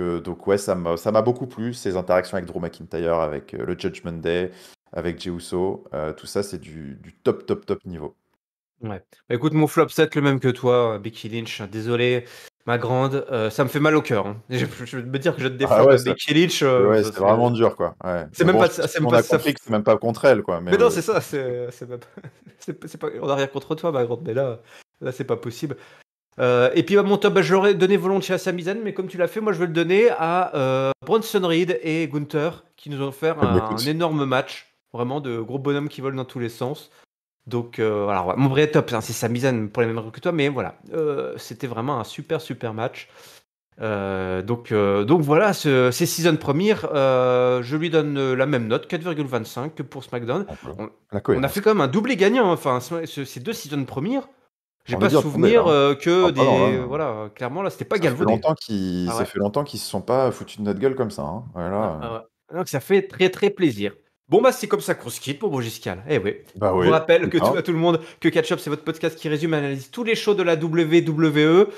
ouais, ça m'a beaucoup plu, ces interactions avec Drew McIntyre, avec le Judgment Day, avec Jey Uso. Tout ça, c'est du top, top, top niveau. Ouais. Bah, écoute, mon flop 7 le même que toi, Becky Lynch. Désolé, ma grande, ça me fait mal au cœur, hein. Je veux me dire que je te Ah défends ouais, de Becky Lynch, ouais, ça c'est vraiment dur, quoi. Ouais. c'est Mais même bon, pas je pense c'est même qu'on pas a ça. compris que c'est même pas contre elle, quoi. Mais Mais non, ouais. c'est ça, c'est même pas c'est pas on a rien contre toi, ma grande, mais là, c'est pas possible. Et puis, bah, mon top, bah, je l'aurais donné volontiers à Sami Zayn, mais comme tu l'as fait, moi, je vais le donner à Bronson Reed et Gunther, qui nous ont offert Eh ben, un écoute. énorme match. Vraiment de gros bonhommes qui volent dans tous les sens. Donc, voilà, ouais, mon vrai top, hein, c'est Sami Zayn pour les mêmes raisons que toi, mais voilà, c'était vraiment un super, super match. Donc voilà, ces season premières, je lui donne la même note, 4,25 que pour SmackDown. On, La on a cohérence. fait quand même un doublé gagnant, hein. Enfin, ces 2 season premières, j'ai On est pas bien tombé, souvenir là. Hein. que Ah non, des. là, Voilà, clairement, là, c'était pas galvaudé. Ah ça ouais. fait longtemps qu'ils se sont pas foutus de notre gueule comme ça. Hein. Ah, Voilà. ah ouais. Donc ça fait très très plaisir. Bon, bah, c'est comme ça qu'on se quitte pour Giscal. Eh oui. Bah Je vous oui, rappelle c'est que ça. à tout le monde que Catch Up, c'est votre podcast qui résume et analyse tous les shows de la WWE.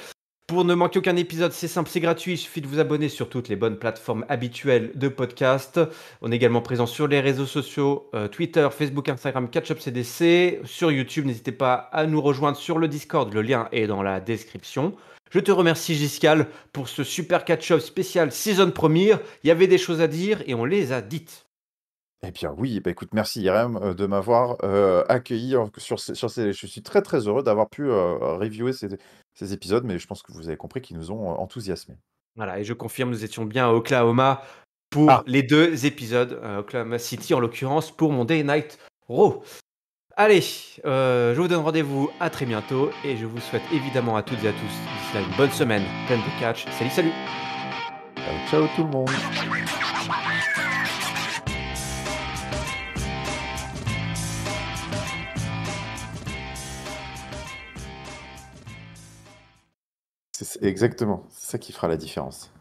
Pour ne manquer aucun épisode, c'est simple, c'est gratuit. Il suffit de vous abonner sur toutes les bonnes plateformes habituelles de podcast. On est également présent sur les réseaux sociaux, Twitter, Facebook, Instagram, Catch-up CDC. Sur YouTube, n'hésitez pas à nous rejoindre sur le Discord. Le lien est dans la description. Je te remercie, Giscal, pour ce super catch-up spécial Season Premiere. Il y avait des choses à dire et on les a dites. Eh bien oui, bah écoute, merci Irem de m'avoir accueilli je suis très très heureux d'avoir pu reviewer ces épisodes, mais je pense que vous avez compris qu'ils nous ont enthousiasmés. Voilà, et je confirme, nous étions bien à Oklahoma pour Ah, les 2 épisodes. Oklahoma City, en l'occurrence, pour mon Day Night Raw. Allez, je vous donne rendez-vous à très bientôt et je vous souhaite évidemment à toutes et à tous d'ici là une bonne semaine pleine de catch. Salut, salut! ciao tout le monde. Exactement, c'est ça qui fera la différence.